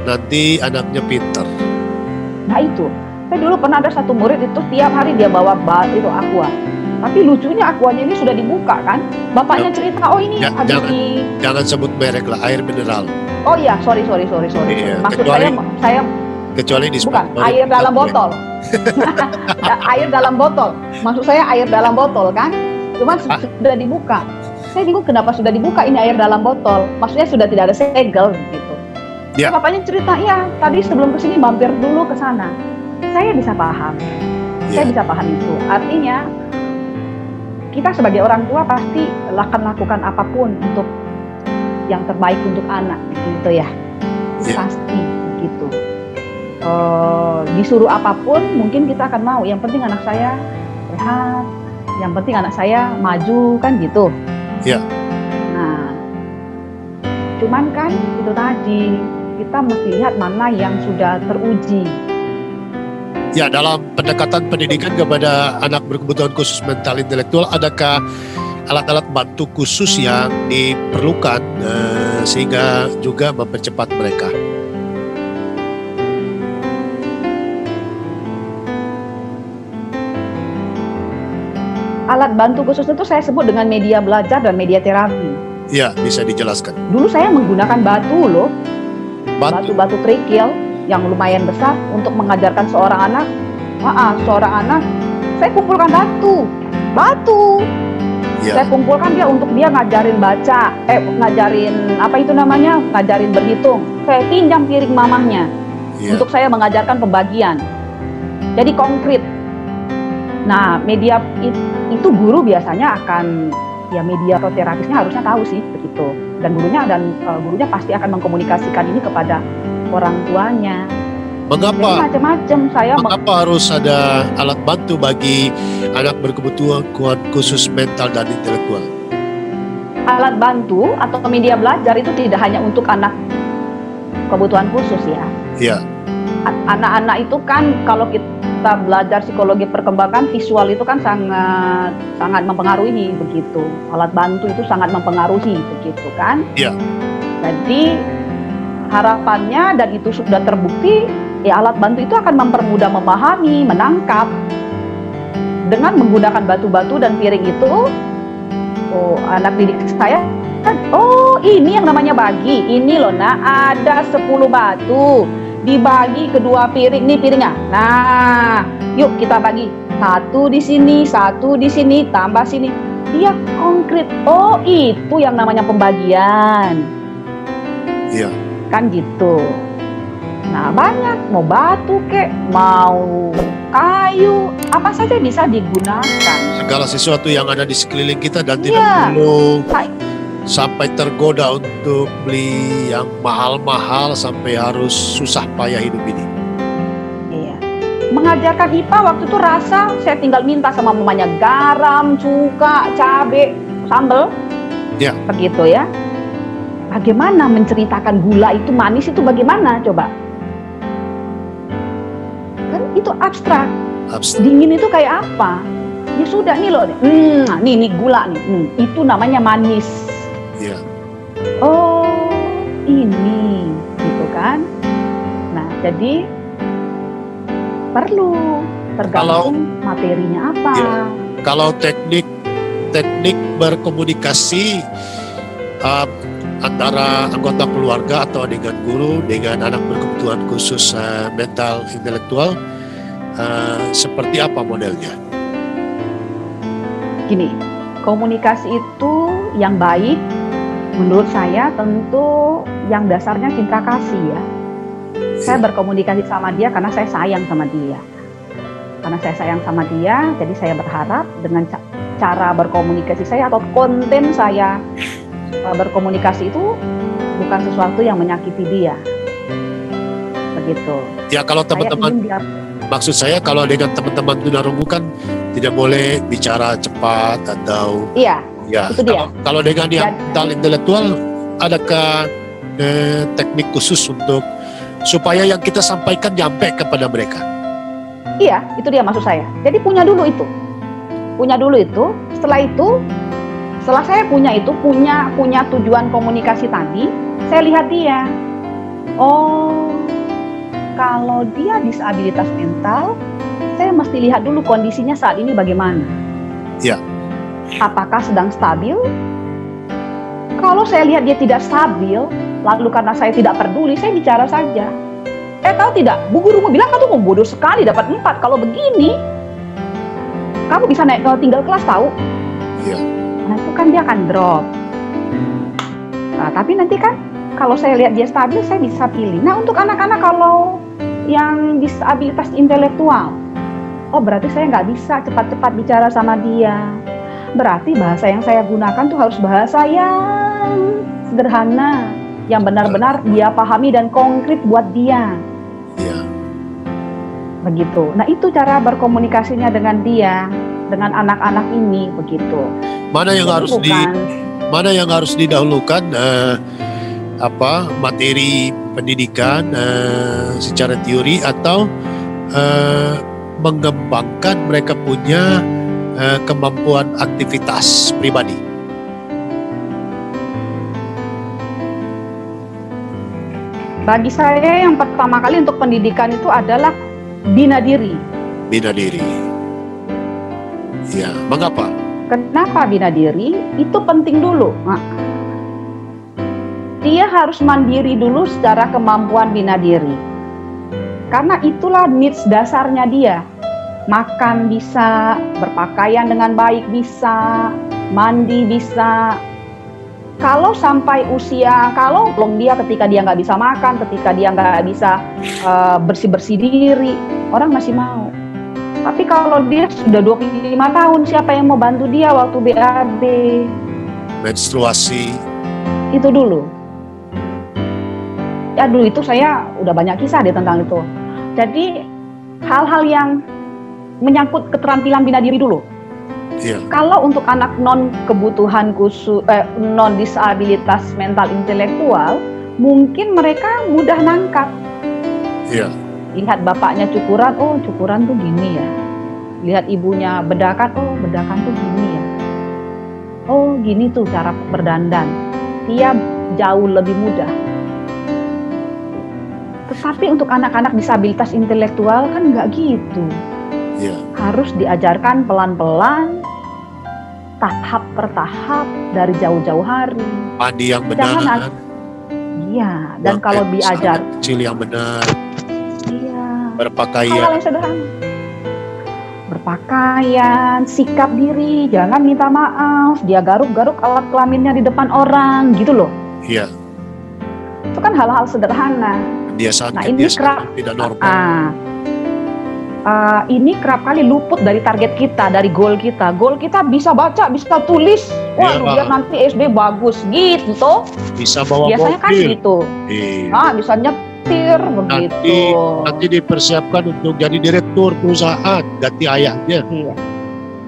Speaker 2: nanti anaknya pintar.
Speaker 1: Nah itu, saya dulu pernah ada satu murid itu tiap hari dia bawa itu aqua. Tapi lucunya aquanya ini sudah dibuka kan. Bapaknya cerita, oh ini
Speaker 2: jangan sebut merek lah, air mineral.
Speaker 1: Oh iya, sorry.
Speaker 2: Iya,
Speaker 1: Maksud saya
Speaker 2: kecuali di
Speaker 1: bukan air dalam botol. Air dalam botol. Maksud saya air dalam botol kan. Cuma sudah dibuka. Saya bingung kenapa sudah dibuka ini air dalam botol. Maksudnya sudah tidak ada segel gitu.
Speaker 2: Ya.
Speaker 1: Bapaknya cerita, ya tadi sebelum kesini mampir dulu ke sana. Saya bisa paham.
Speaker 2: Ya.
Speaker 1: Saya bisa paham itu. Artinya kita sebagai orang tua pasti akan lakukan apapun untuk yang terbaik untuk anak gitu ya. Pasti gitu. Disuruh apapun mungkin kita akan mau. Yang penting anak saya sehat. Yang penting anak saya maju kan gitu.
Speaker 2: Ya.
Speaker 1: Nah, cuman kan itu tadi kita mesti lihat mana yang sudah teruji.
Speaker 2: Ya, dalam pendekatan pendidikan kepada anak berkebutuhan khusus mental intelektual, adakah alat-alat bantu khusus yang diperlukan sehingga juga mempercepat mereka?
Speaker 1: Alat bantu khusus itu saya sebut dengan media belajar dan media terapi.
Speaker 2: Ya, bisa dijelaskan.
Speaker 1: Dulu saya menggunakan batu loh. Batu kerikil yang lumayan besar untuk mengajarkan seorang anak. Saya kumpulkan batu. Ya. Saya kumpulkan dia untuk dia ngajarin baca, ngajarin berhitung. Saya pinjam piring mamahnya untuk saya mengajarkan pembagian. Jadi konkret. Nah, media itu guru biasanya akan, ya media atau terapisnya harusnya tahu sih begitu. Dan gurunya pasti akan mengkomunikasikan ini kepada orang tuanya.
Speaker 2: Mengapa?
Speaker 1: Jadi macam-macam
Speaker 2: Mengapa harus ada alat bantu bagi anak berkebutuhan khusus mental dan intelektual?
Speaker 1: Alat bantu atau media belajar itu tidak hanya untuk anak kebutuhan khusus ya.
Speaker 2: Iya.
Speaker 1: Anak-anak itu kan kalau kita belajar psikologi perkembangan visual itu kan sangat mempengaruhi begitu. Alat bantu itu sangat mempengaruhi begitu kan.
Speaker 2: Iya.
Speaker 1: Jadi harapannya dan itu sudah terbukti ya alat bantu itu akan mempermudah memahami, menangkap dengan menggunakan batu-batu dan piring itu. Oh, anak didik saya kan, oh ini yang namanya bagi. Ini loh, ada 10 batu. Dibagi kedua piring, nih piringnya. Nah, yuk kita bagi. Satu di sini, tambah sini. Dia konkret. Oh, itu yang namanya pembagian.
Speaker 2: Iya.
Speaker 1: Kan gitu. Nah banyak, mau batu kek, mau kayu, apa saja bisa digunakan.
Speaker 2: Segala sesuatu yang ada di sekeliling kita dan tidak perlu sampai tergoda untuk beli yang mahal-mahal sampai harus susah payah hidup ini.
Speaker 1: Iya. Mengajarkan IPA waktu itu rasa, saya tinggal minta sama mamanya garam, cuka, cabai, sambal.
Speaker 2: Ya.
Speaker 1: Begitu ya. Bagaimana menceritakan gula itu manis itu bagaimana coba? Kan itu abstrak. Dingin itu kayak apa? Ya sudah nih loh, nih gula nih, itu namanya manis.
Speaker 2: Iya.
Speaker 1: Oh, ini, gitu kan? Nah, jadi perlu tergantung materinya apa.
Speaker 2: Ya, kalau teknik berkomunikasi antara anggota keluarga atau dengan guru, dengan anak berkebutuhan khusus mental intelektual, seperti apa modelnya?
Speaker 1: Gini, komunikasi itu yang baik menurut saya tentu yang dasarnya cinta kasih ya. Saya berkomunikasi sama dia karena saya sayang sama dia. Karena saya sayang sama dia, jadi saya berharap dengan cara berkomunikasi saya atau konten saya berkomunikasi itu bukan sesuatu yang menyakiti dia. Begitu.
Speaker 2: Ya kalau teman-teman, maksud saya kalau dengan teman-teman tunarungu kan tidak boleh bicara cepat atau
Speaker 1: iya. Ya, itu dia.
Speaker 2: Kalau dengan yang mental intelektual, adakah teknik khusus untuk supaya yang kita sampaikan nyampe kepada mereka?
Speaker 1: Iya, itu dia maksud saya. Jadi punya dulu itu. Setelah saya punya tujuan komunikasi tadi, saya lihat dia. Oh, kalau dia disabilitas mental, saya mesti lihat dulu kondisinya saat ini bagaimana.
Speaker 2: Iya.
Speaker 1: Apakah sedang stabil? Kalau saya lihat dia tidak stabil, lalu karena saya tidak peduli, saya bicara saja. Tahu tidak, Bu Guru bilang kamu bodoh sekali dapat 4. Kalau begini, kamu bisa naik tinggal kelas tahu.
Speaker 2: Iya.
Speaker 1: Nah itu kan dia akan drop. Nah, tapi nanti kan kalau saya lihat dia stabil, saya bisa pilih. Nah untuk anak-anak kalau yang disabilitas intelektual, oh berarti saya nggak bisa cepat-cepat bicara sama dia. Berarti bahasa yang saya gunakan tuh harus bahasa yang sederhana, yang benar-benar dia pahami dan konkret buat dia.
Speaker 2: Iya.
Speaker 1: Begitu. Nah itu cara berkomunikasinya dengan dia, dengan anak-anak ini begitu.
Speaker 2: Mana yang harus didahulukan materi pendidikan secara teori atau mengembangkan mereka punya kemampuan aktivitas pribadi?
Speaker 1: Bagi saya yang pertama kali untuk pendidikan itu adalah bina diri.
Speaker 2: Bina diri. Ya, mengapa?
Speaker 1: Kenapa bina diri? Itu penting dulu. Nah, dia harus mandiri dulu secara kemampuan bina diri. Karena itulah needs dasarnya dia. Makan bisa, berpakaian dengan baik bisa, mandi bisa. Kalau sampai usia, kalau belum dia ketika dia nggak bisa makan, ketika dia nggak bisa bersih-bersih diri, orang masih mau. Tapi kalau dia sudah 25 tahun, siapa yang mau bantu dia waktu BAB?
Speaker 2: Menstruasi.
Speaker 1: Itu dulu. Ya dulu itu saya udah banyak kisah deh tentang itu. Jadi hal-hal yang menyangkut keterampilan bina diri dulu.
Speaker 2: Iya.
Speaker 1: Kalau untuk anak non kebutuhan khusus, non disabilitas mental intelektual, mungkin mereka mudah nangkap.
Speaker 2: Iya.
Speaker 1: Lihat bapaknya cukuran, oh cukuran tuh gini ya. Lihat ibunya bedakan, oh bedakan tuh gini ya. Oh gini tuh cara berdandan. Dia jauh lebih mudah. Tetapi untuk anak-anak disabilitas intelektual kan nggak gitu.
Speaker 2: Yeah.
Speaker 1: Harus diajarkan pelan-pelan, tahap per tahap dari jauh-jauh hari.
Speaker 2: Mandi yang benar.
Speaker 1: Iya, dan kalau diajar
Speaker 2: kecil yang benar.
Speaker 1: Iya.
Speaker 2: Berpakaian.
Speaker 1: Hal yang sederhana. Berpakaian, sikap diri, jangan minta maaf, dia garuk-garuk alat kelaminnya di depan orang, gitu loh.
Speaker 2: Iya.
Speaker 1: Itu kan hal-hal sederhana. Nah, ini kerap
Speaker 2: tidak normal.
Speaker 1: Ini kerap kali luput dari target kita, dari goal kita. Goal kita bisa baca, bisa tulis. Wah, biar nanti SD bagus gitu.
Speaker 2: Bisa bawa
Speaker 1: biasanya
Speaker 2: mobil.
Speaker 1: Kan gitu. Bisa nyetir begitu.
Speaker 2: Nanti dipersiapkan untuk jadi direktur perusahaan, ganti ayahnya.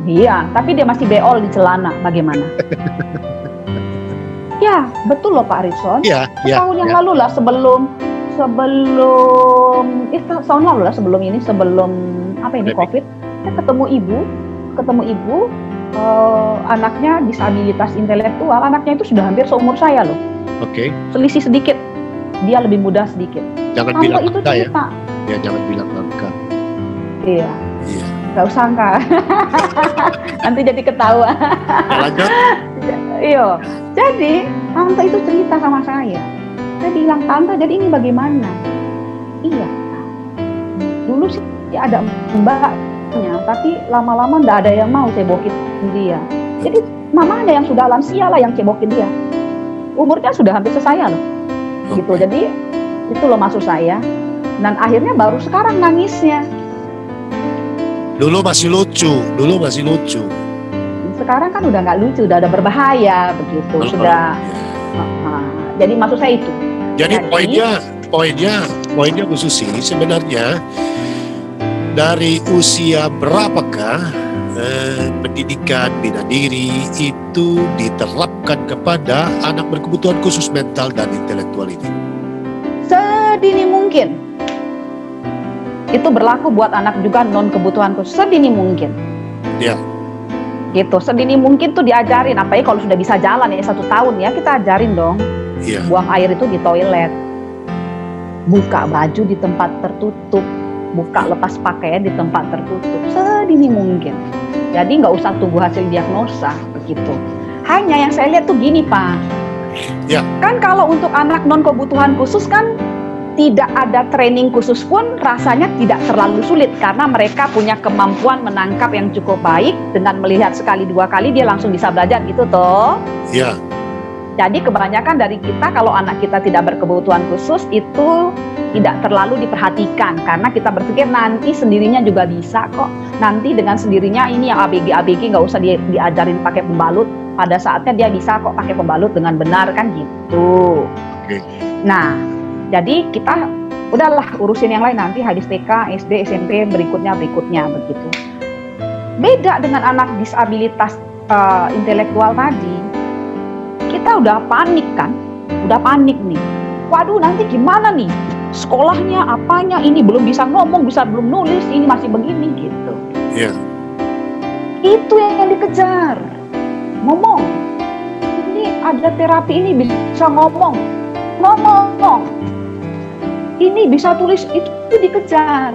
Speaker 1: Iya, tapi dia masih beol di celana. Bagaimana? Ya, betul loh Pak Ritson. Tahun yang lalu lah sebelum tahun lalu lah sebelum COVID, saya ketemu ibu, anaknya disabilitas intelektual, anaknya itu sudah hampir seumur saya loh.
Speaker 2: Oke.
Speaker 1: Selisih sedikit, dia lebih muda sedikit.
Speaker 2: Jangan bilang itu cerita. Ya, jangan bilang angka.
Speaker 1: Iya. Gak usah angka. Nanti jadi ketawa.
Speaker 2: Lanjut.
Speaker 1: Iya. Jadi tante itu cerita sama saya. Saya bilang, tante, jadi ini bagaimana? Iya. Dulu sih ada mbaknya, tapi lama-lama nggak ada yang mau cebokin dia. Jadi mama ada yang sudah lansia lah yang cebokin dia. Umurnya sudah hampir sesaya loh. Gitu. Jadi itu loh maksud saya. Dan akhirnya baru sekarang nangisnya.
Speaker 2: Dulu masih lucu.
Speaker 1: Sekarang kan udah nggak lucu, udah ada berbahaya begitu. Jadi maksud saya itu.
Speaker 2: Jadi poinnya Bu Susi, sebenarnya dari usia berapakah pendidikan bina diri itu diterapkan kepada anak berkebutuhan khusus mental dan intelektual ini?
Speaker 1: Sedini mungkin. Itu berlaku buat anak juga non kebutuhan khusus, sedini mungkin.
Speaker 2: Ya.
Speaker 1: Gitu, sedini mungkin tuh diajarin, apalagi kalau sudah bisa jalan ya 1 tahun ya, kita ajarin dong. Buang air itu di toilet, buka baju di tempat tertutup, buka lepas pakaian di tempat tertutup, sedini mungkin. Jadi nggak usah tunggu hasil diagnosa begitu. Hanya yang saya lihat tuh gini Pak, kan kalau untuk anak non kebutuhan khusus kan tidak ada training khusus pun rasanya tidak terlalu sulit karena mereka punya kemampuan menangkap yang cukup baik, dengan melihat sekali 2 kali dia langsung bisa belajar gitu toh.
Speaker 2: Iya.
Speaker 1: Jadi kebanyakan dari kita kalau anak kita tidak berkebutuhan khusus itu tidak terlalu diperhatikan karena kita berpikir nanti sendirinya juga bisa kok. Nanti dengan sendirinya ini yang ABG nggak usah diajarin pakai pembalut. Pada saatnya dia bisa kok pakai pembalut dengan benar kan gitu. Nah, jadi kita udahlah urusin yang lain nanti habis TK, SD, SMP berikutnya begitu. Beda dengan anak disabilitas intelektual tadi. Kita udah panik nih. Waduh, nanti gimana nih? Sekolahnya, apanya, ini belum bisa ngomong, belum nulis, ini masih begini gitu.
Speaker 2: Iya.
Speaker 1: Itu yang dikejar. Ngomong. Ini ada terapi ini bisa ngomong. Ini bisa tulis, itu dikejar.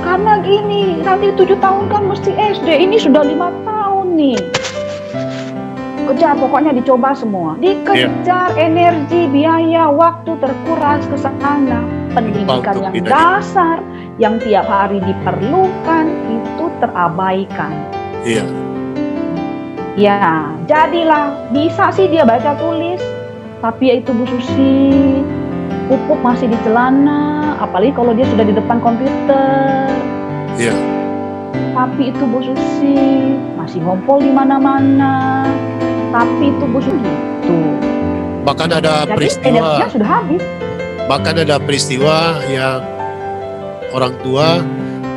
Speaker 1: Karena gini, nanti 7 tahun kan mesti SD, ini sudah 5 tahun nih. Kejar, pokoknya dicoba semua. Dikejar energi, biaya, waktu terkuras ke sana. Pendidikan yang dasar, yang tiap hari diperlukan, itu terabaikan.
Speaker 2: Iya.
Speaker 1: Ya, jadilah bisa sih dia baca tulis, tapi ya itu Bu Susi, pupuk masih di celana, apalagi kalau dia sudah di depan komputer.
Speaker 2: Iya.
Speaker 1: Tapi itu Bu Susi masih ngompol di mana-mana. Tapi itu Bu Susi gitu.
Speaker 2: Bahkan ada
Speaker 1: energinya sudah habis.
Speaker 2: Bahkan ada peristiwa yang orang tua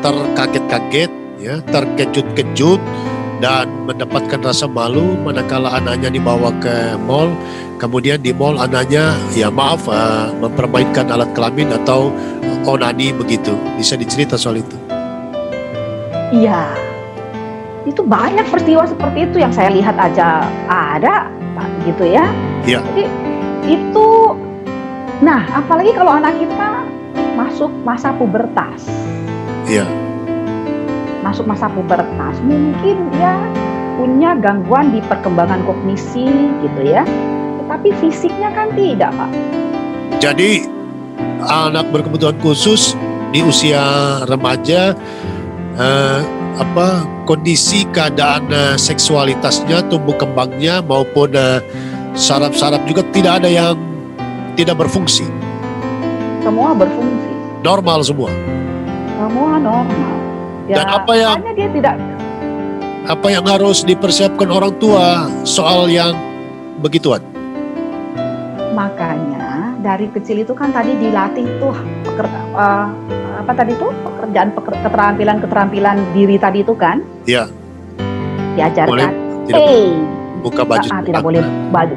Speaker 2: terkaget-kaget, ya, terkejut-kejut dan mendapatkan rasa malu manakala anaknya dibawa ke mall. Kemudian di mall anaknya, mempermainkan alat kelamin atau onani begitu. Bisa dicerita soal itu?
Speaker 1: Iya. Itu banyak peristiwa seperti itu yang saya lihat aja ada, Pak, gitu ya.
Speaker 2: Iya.
Speaker 1: Jadi itu, nah apalagi kalau anak kita masuk masa pubertas.
Speaker 2: Iya.
Speaker 1: Masuk masa pubertas, mungkin dia punya gangguan di perkembangan kognisi gitu ya. Tetapi fisiknya kan tidak, Pak.
Speaker 2: Jadi anak berkebutuhan khusus di usia remaja, kondisi keadaan seksualitasnya, tumbuh kembangnya maupun saraf-saraf juga tidak ada yang tidak berfungsi.
Speaker 1: Semua berfungsi.
Speaker 2: Normal semua.
Speaker 1: Semua normal. Ya,
Speaker 2: Dan apa yang harus dipersiapkan orang tua soal yang begituan?
Speaker 1: Makanya dari kecil itu kan tadi dilatih tuh keterampilan diri tadi itu kan?
Speaker 2: Ya.
Speaker 1: Diajarkan.
Speaker 2: Buka baju.
Speaker 1: Tidak boleh baju.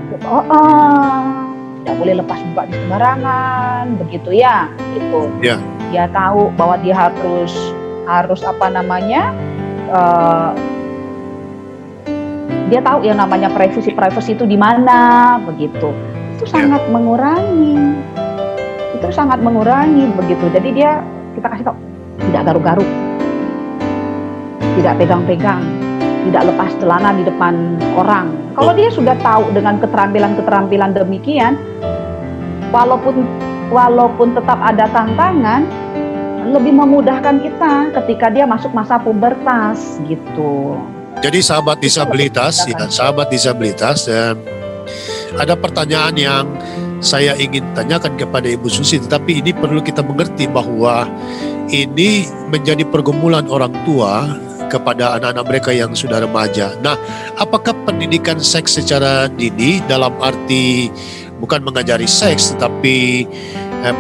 Speaker 1: Tidak boleh lepas buka di sembarangan, begitu ya, gitu.
Speaker 2: Ya.
Speaker 1: Dia tahu bahwa dia harus dia tahu yang namanya privacy itu di mana, begitu. Itu sangat mengurangi. Begitu. Jadi kita kasih tahu, tidak garuk-garuk, tidak pegang-pegang, tidak lepas celana di depan orang. Kalau dia sudah tahu dengan keterampilan demikian, walaupun tetap ada tantangan, lebih memudahkan kita ketika dia masuk masa pubertas gitu.
Speaker 2: Jadi sahabat disabilitas, ada pertanyaan yang saya ingin tanyakan kepada Ibu Susi, tetapi ini perlu kita mengerti bahwa ini menjadi pergumulan orang tua kepada anak-anak mereka yang sudah remaja. Nah, apakah pendidikan seks secara dini dalam arti bukan mengajari seks, tetapi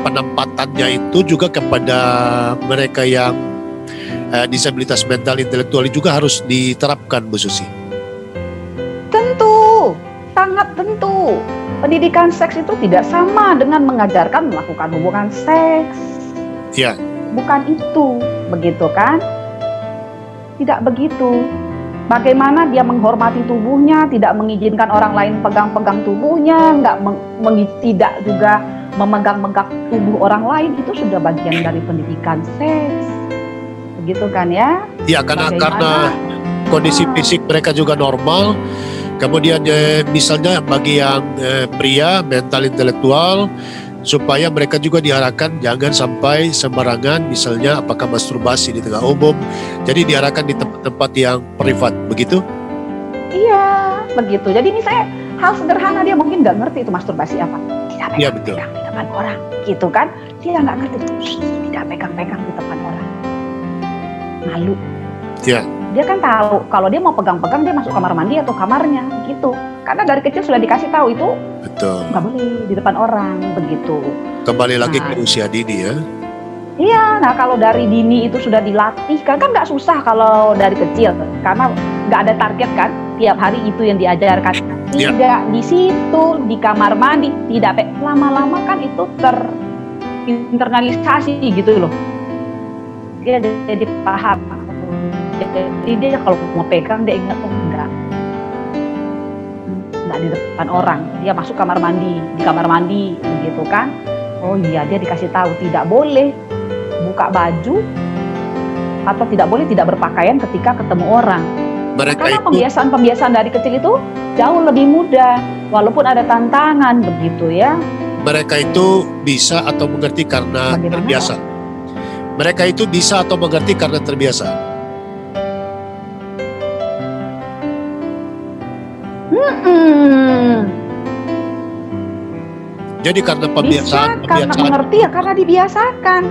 Speaker 2: penempatannya itu juga kepada mereka yang disabilitas mental intelektual juga harus diterapkan, Bu Susi?
Speaker 1: Tentu, sangat tentu. Pendidikan seks itu tidak sama dengan mengajarkan melakukan hubungan seks.
Speaker 2: Ya.
Speaker 1: Bukan itu, begitu kan? Tidak begitu. Bagaimana dia menghormati tubuhnya, tidak mengizinkan orang lain pegang-pegang tubuhnya, tidak juga memegang-megang tubuh orang lain, itu sudah bagian dari pendidikan seks. Begitu kan ya?
Speaker 2: Ya, karena kondisi fisik mereka juga normal. Kemudian misalnya bagi yang pria mental intelektual, supaya mereka juga diarahkan jangan sampai sembarangan, misalnya apakah masturbasi di tengah umum. Jadi diarahkan di tempat-tempat yang privat, begitu?
Speaker 1: Iya, begitu. Jadi misalnya hal sederhana dia mungkin nggak ngerti itu masturbasi apa. Tidak pegang-pegang di depan orang, gitu kan? Dia nggak ngerti, tidak pegang-pegang di depan orang. Malu.
Speaker 2: Ya.
Speaker 1: Dia kan tahu kalau dia mau pegang-pegang dia masuk kamar mandi atau kamarnya, gitu. Karena dari kecil sudah dikasih tahu itu.
Speaker 2: Betul.
Speaker 1: Nggak boleh di depan orang, begitu.
Speaker 2: Kembali lagi ke usia dini ya.
Speaker 1: Iya, nah kalau dari dini itu sudah dilatih kan nggak susah kalau dari kecil, karena nggak ada target kan, tiap hari itu yang diajarkan. Tidak di situ, di kamar mandi, tidak lama-lama kan itu terinternalisasi gitu loh. Dia jadi paham. Jadi dia kalau mau pegang dia ingat enggak di depan orang, dia masuk kamar mandi, di kamar mandi begitu kan. Oh iya, dia dikasih tahu tidak boleh buka baju atau tidak boleh tidak berpakaian ketika ketemu orang. Karena pembiasaan dari kecil itu jauh lebih mudah, walaupun ada tantangan begitu ya.
Speaker 2: Mereka itu bisa atau mengerti karena terbiasa. Mereka itu bisa atau mengerti karena terbiasa. Jadi karena pembiasaan,
Speaker 1: karena mengerti ya karena dibiasakan.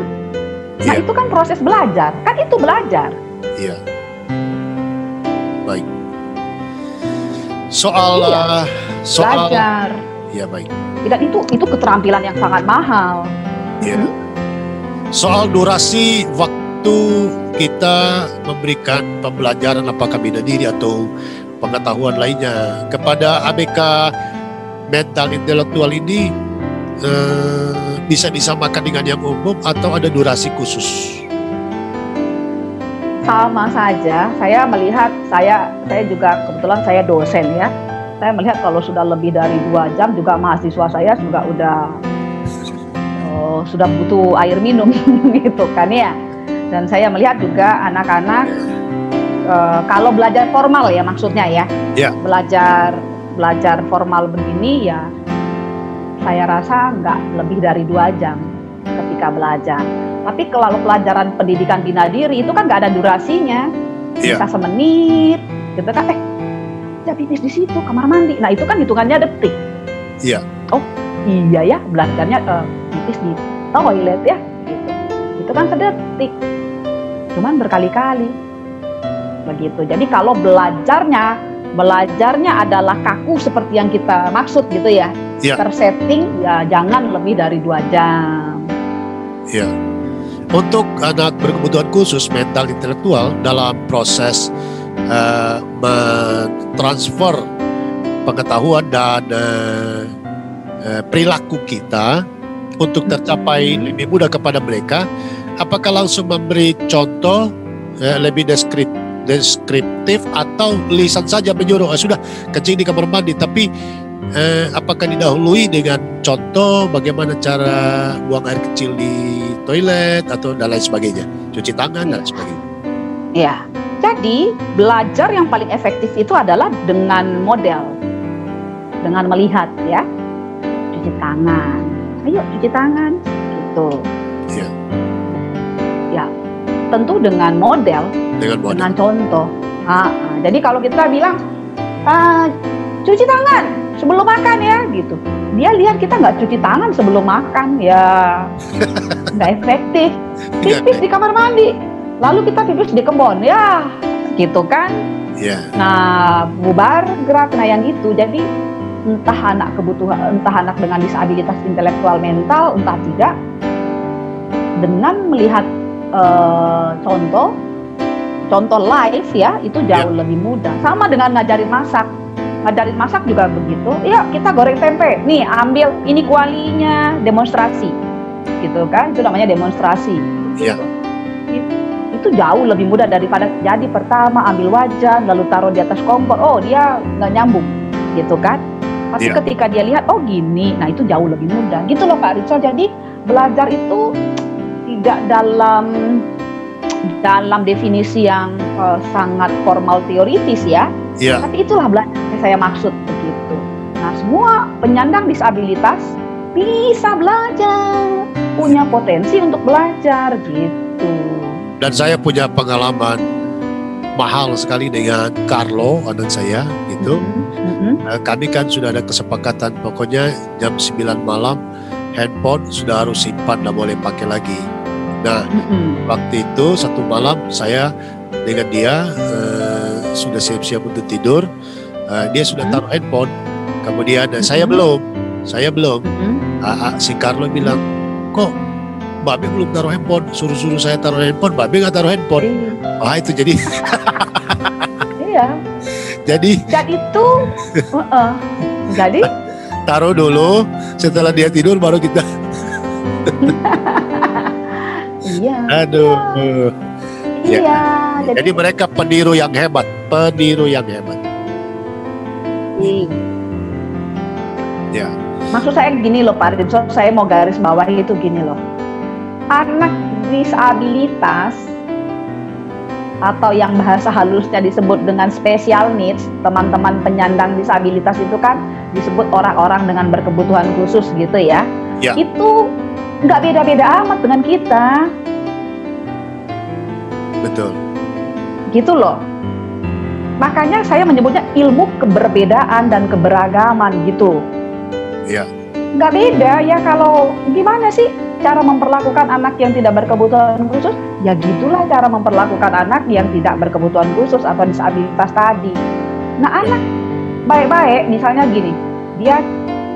Speaker 1: Nah itu kan proses belajar, kan itu belajar.
Speaker 2: Iya. Baik. Soal
Speaker 1: belajar.
Speaker 2: Iya baik.
Speaker 1: Tidak, itu keterampilan yang sangat mahal.
Speaker 2: Iya. Soal durasi waktu kita memberikan pembelajaran apakah bina diri atau pengetahuan lainnya kepada ABK mental intelektual ini bisa disamakan dengan yang umum atau ada durasi khusus?
Speaker 1: Sama saja. Saya melihat, saya juga kebetulan saya dosen ya. Saya melihat kalau sudah lebih dari 2 jam juga mahasiswa saya juga sudah butuh air minum gitu kan ya. Dan saya melihat juga anak-anak kalau belajar formal ya maksudnya ya. Belajar formal begini ya, saya rasa nggak lebih dari 2 jam ketika belajar. Tapi kalau pelajaran pendidikan bina diri itu kan nggak ada durasinya, bisa semenit, gitu kan? Jadi di situ kamar mandi. Nah itu kan hitungannya detik.
Speaker 2: Iya.
Speaker 1: Oh iya ya belajarnya pipis di toilet ya, gitu. Itu kan sedetik, cuman berkali-kali begitu. Jadi kalau belajarnya adalah kaku seperti yang kita maksud gitu ya, tersetting ya jangan lebih dari 2 jam.
Speaker 2: Ya. Untuk anak berkebutuhan khusus mental intelektual dalam proses mentransfer pengetahuan dan perilaku kita untuk tercapai lebih mudah kepada mereka, apakah langsung memberi contoh lebih deskriptif atau lisan saja menyuruh sudah kencing di kamar mandi, tapi apakah didahului dengan contoh bagaimana cara buang air kecil di toilet atau dan lain sebagainya, cuci tangan dan sebagainya.
Speaker 1: Ya, jadi belajar yang paling efektif itu adalah dengan model, dengan melihat ya, cuci tangan, ayo cuci tangan, gitu. Ya. Ya, tentu dengan model, dengan contoh. Jadi kalau kita bilang cuci tangan sebelum makan ya, gitu. Dia lihat kita nggak cuci tangan sebelum makan, ya nggak efektif. Pipis di kamar mandi, lalu kita pipis di kebun, ya gitu kan. Nah, bubar gerak, nah yang itu. Jadi entah anak dengan disabilitas intelektual mental, entah tidak, dengan melihat contoh live ya, itu jauh lebih mudah. Sama dengan ngajarin masak juga begitu. Ya, kita goreng tempe. Nih, ambil ini kualinya, demonstrasi. Gitu kan? Itu namanya demonstrasi.
Speaker 2: Iya.
Speaker 1: Itu jauh lebih mudah daripada jadi pertama ambil wajan lalu taruh di atas kompor. Oh, dia nggak nyambung. Gitu kan? Tapi ketika dia lihat, oh gini, nah itu jauh lebih mudah. Gitu loh Pak Ritso. Jadi belajar itu tidak dalam definisi yang sangat formal teoritis ya. Tapi itulah belajar yang saya maksud begitu. Nah, semua penyandang disabilitas bisa belajar, punya potensi untuk belajar gitu.
Speaker 2: Dan saya punya pengalaman mahal sekali dengan Carlo, anak saya gitu. Kami kan sudah ada kesepakatan, pokoknya jam 9 malam handphone sudah harus simpan, tidak boleh pakai lagi. Nah, waktu itu satu malam saya dengan dia sudah siap-siap untuk tidur, dia sudah taruh handphone, kemudian saya belum. Si Carlo bilang, kok Mbak Be belum taruh handphone, suruh saya taruh handphone, Mbak Be nggak taruh handphone. Itu jadi
Speaker 1: iya. Jadi itu jadi
Speaker 2: taruh dulu, setelah dia tidur baru kita.
Speaker 1: Iya.
Speaker 2: Aduh.
Speaker 1: Iya.
Speaker 2: Jadi mereka peniru yang hebat. Ya.
Speaker 1: Maksud saya gini loh Pak Ritso, saya mau garis bawahi itu gini loh. Anak disabilitas atau yang bahasa halusnya disebut dengan special needs, teman-teman penyandang disabilitas itu kan disebut orang-orang dengan berkebutuhan khusus gitu ya. Itu nggak beda-beda amat dengan kita.
Speaker 2: Betul.
Speaker 1: Gitu loh. Makanya saya menyebutnya ilmu keberbedaan dan keberagaman gitu.
Speaker 2: Iya.
Speaker 1: Nggak beda ya, kalau gimana sih cara memperlakukan anak yang tidak berkebutuhan khusus? Ya gitulah cara memperlakukan anak yang tidak berkebutuhan khusus atau disabilitas tadi. Nah, anak baik-baik misalnya gini, dia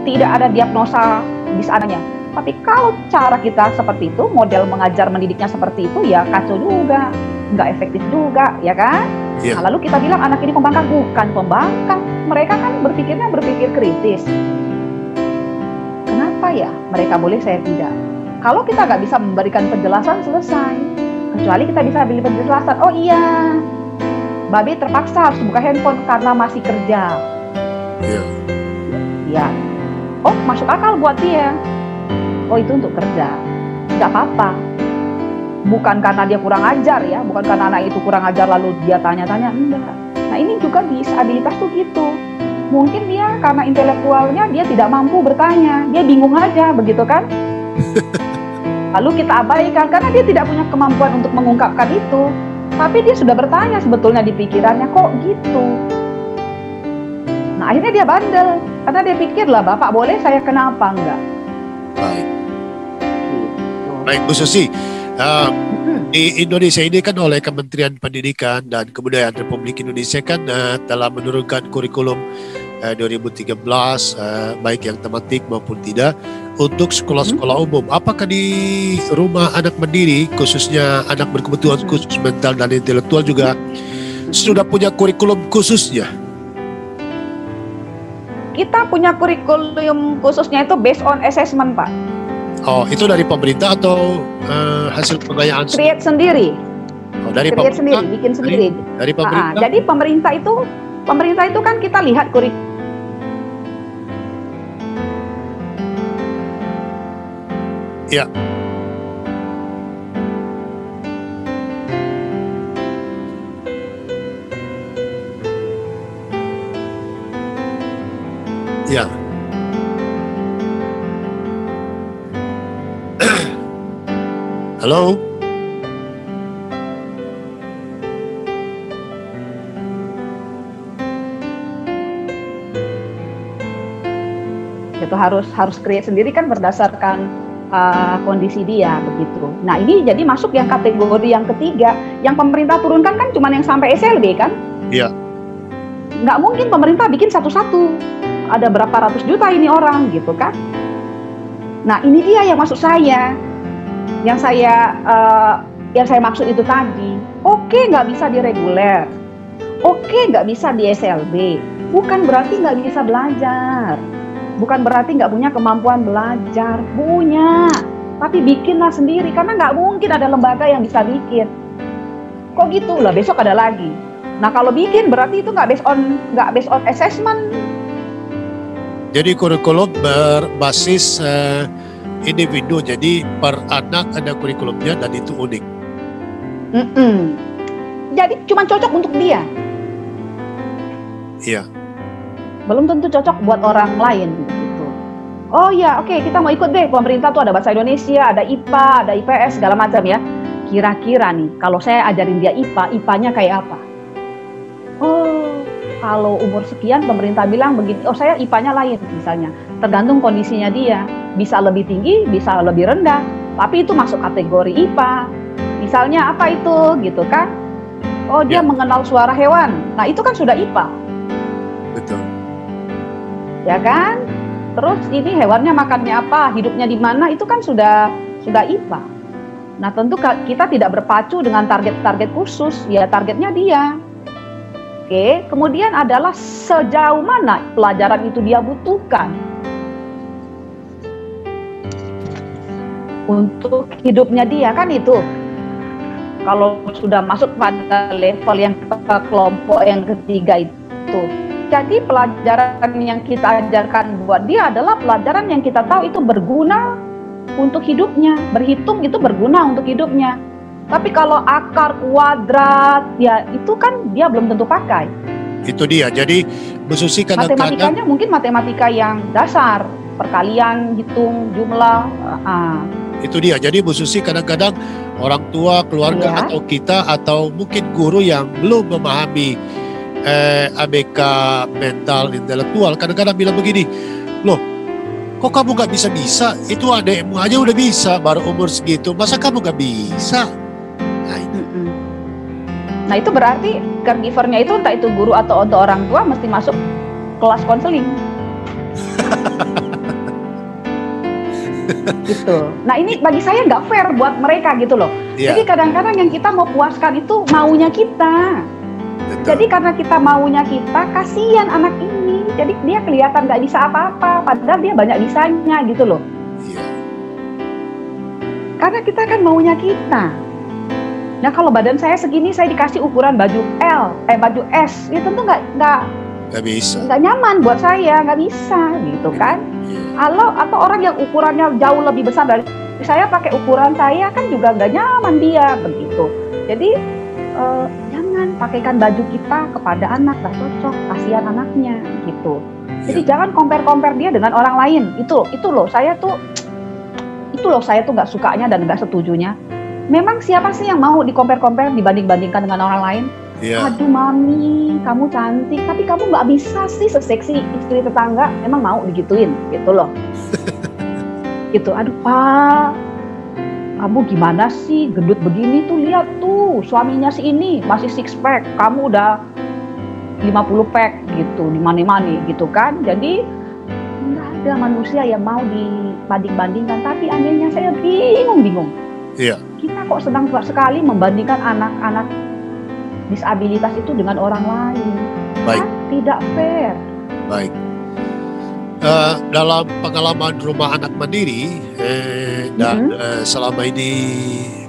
Speaker 1: tidak ada diagnosa di sananya. Tapi kalau cara kita seperti itu, model mengajar mendidiknya seperti itu, ya kacau juga, nggak efektif juga, ya kan? Nah, lalu kita bilang anak ini pembangkang, bukan pembangkang. Mereka kan berpikir kritis. Kenapa ya mereka boleh, saya tidak? Kalau kita nggak bisa memberikan penjelasan, selesai. Kecuali kita bisa beri penjelasan, oh iya, Babe terpaksa harus buka handphone karena masih kerja. Ya. Oh, masuk akal buat dia. Oh, itu untuk kerja, nggak apa-apa. Bukan karena dia kurang ajar ya, bukan karena anak itu kurang ajar lalu dia tanya-tanya, enggak. Nah, ini juga disabilitas tuh gitu. Mungkin dia karena intelektualnya dia tidak mampu bertanya, dia bingung aja, begitu kan? Lalu kita abaikan karena dia tidak punya kemampuan untuk mengungkapkan itu. Tapi dia sudah bertanya sebetulnya di pikirannya, kok gitu? Nah, akhirnya dia bandel. Karena dia pikir lah, Bapak boleh, saya kenapa enggak?
Speaker 2: Baik. Baik, Bu Susi. Di Indonesia ini kan oleh Kementerian Pendidikan dan Kebudayaan Republik Indonesia kan telah menurunkan kurikulum 2013 baik yang tematik maupun tidak untuk sekolah-sekolah umum. Apakah di rumah anak mandiri khususnya anak berkebutuhan khusus mental dan intelektual juga sudah punya kurikulum khususnya?
Speaker 1: Kita punya kurikulum khususnya itu based on assessment, Pak.
Speaker 2: Oh, itu dari pemerintah atau hasil penilaian?
Speaker 1: Create sendiri.
Speaker 2: Oh, dari
Speaker 1: create sendiri, bikin sendiri.
Speaker 2: Dari pemerintah.
Speaker 1: Jadi pemerintah itu kan kita lihat kurikulum.
Speaker 2: Ya. Ya. Halo.
Speaker 1: Itu harus create sendiri kan berdasarkan kondisi dia begitu. Nah ini jadi masuk yang kategori yang ketiga. Yang pemerintah turunkan kan cuma yang sampai SLB kan? Iya. Nggak mungkin pemerintah bikin satu-satu. Ada berapa ratus juta ini orang gitu kan? Nah ini dia yang maksud saya. Yang saya maksud itu tadi. Oke, nggak bisa di reguler. Oke, nggak bisa di SLB. Bukan berarti nggak bisa belajar. Bukan berarti nggak punya kemampuan belajar, punya. Tapi bikinlah sendiri, karena nggak mungkin ada lembaga yang bisa bikin. Kok gitu lah, besok ada lagi. Nah kalau bikin berarti itu nggak based on assessment.
Speaker 2: Jadi kurikulum berbasis individu, jadi per anak ada kurikulumnya dan itu unik.
Speaker 1: Jadi cuma cocok untuk dia.
Speaker 2: Iya.
Speaker 1: Belum tentu cocok buat orang lain gitu. Oh ya, oke, kita mau ikut deh. Pemerintah tuh ada bahasa Indonesia, ada IPA, ada IPS, segala macam ya. Kira-kira nih, kalau saya ajarin dia IPA, IPA-nya kayak apa? Oh, kalau umur sekian pemerintah bilang begini, oh saya IPA-nya lain misalnya. Tergantung kondisinya dia, bisa lebih tinggi, bisa lebih rendah. Tapi itu masuk kategori IPA. Misalnya apa itu gitu kan? Oh dia mengenal suara hewan. Nah itu kan sudah IPA.
Speaker 2: Betul.
Speaker 1: Ya kan? Terus ini hewannya makannya apa, hidupnya di mana, itu kan sudah IPA. Nah tentu kita tidak berpacu dengan target-target khusus, ya targetnya dia. Oke, kemudian adalah sejauh mana pelajaran itu dia butuhkan untuk hidupnya dia, kan itu. Kalau sudah masuk pada level yang kelompok yang ketiga itu. Jadi pelajaran yang kita ajarkan buat dia adalah pelajaran yang kita tahu itu berguna untuk hidupnya. Berhitung itu berguna untuk hidupnya. Tapi kalau akar, kuadrat, ya itu kan dia belum tentu pakai.
Speaker 2: Itu dia, jadi Bu Susi kadang-kadang
Speaker 1: matematikanya mungkin matematika yang dasar, perkalian, hitung, jumlah.
Speaker 2: Itu dia, jadi Bu Susi kadang-kadang orang tua, keluarga atau kita atau mungkin guru yang belum memahami ABK mental intelektual kadang-kadang bilang begini, loh kok kamu gak bisa-bisa, itu adekmu aja udah bisa baru umur segitu, masa kamu gak bisa?
Speaker 1: Nah itu berarti caregivernya itu entah itu guru atau untuk orang tua mesti masuk kelas konseling. Gitu. Nah ini bagi saya nggak fair buat mereka gitu loh. Jadi kadang-kadang yang kita mau puaskan itu maunya kita. Jadi karena kita maunya kita, kasihan anak ini. Jadi dia kelihatan nggak bisa apa-apa, padahal dia banyak bisanya gitu loh. Karena kita kan maunya kita. Nah kalau badan saya segini, saya dikasih ukuran baju baju S, ya tentu nggak
Speaker 2: bisa,
Speaker 1: nggak nyaman buat saya, nggak bisa gitu kan. Atau orang yang ukurannya jauh lebih besar dari saya pakai ukuran saya kan juga nggak nyaman dia begitu. Jadi jangan pakaikan baju kita kepada anak, nggak cocok, kasihan anaknya gitu. Jadi jangan compare dia dengan orang lain. Itu loh saya tuh nggak sukanya dan nggak setujunya. Memang siapa sih yang mau di compare dibanding-bandingkan dengan orang lain? Aduh mami, kamu cantik, tapi kamu nggak bisa sih seseksi istri tetangga. Emang mau digituin, gitu loh. Gitu, aduh pak, kamu gimana sih, gendut begini tuh, lihat tuh, suaminya si ini masih 6 pack, kamu udah 50 pack gitu, di mana-mana gitu kan. Jadi nggak ada manusia yang mau dibanding-bandingkan, tapi anehnya saya bingung.
Speaker 2: Iya.
Speaker 1: Kita kok senang sekali membandingkan anak-anak disabilitas itu dengan orang lain.
Speaker 2: Baik.
Speaker 1: Kan tidak fair.
Speaker 2: Baik. Dalam pengalaman rumah anak mandiri dan selama ini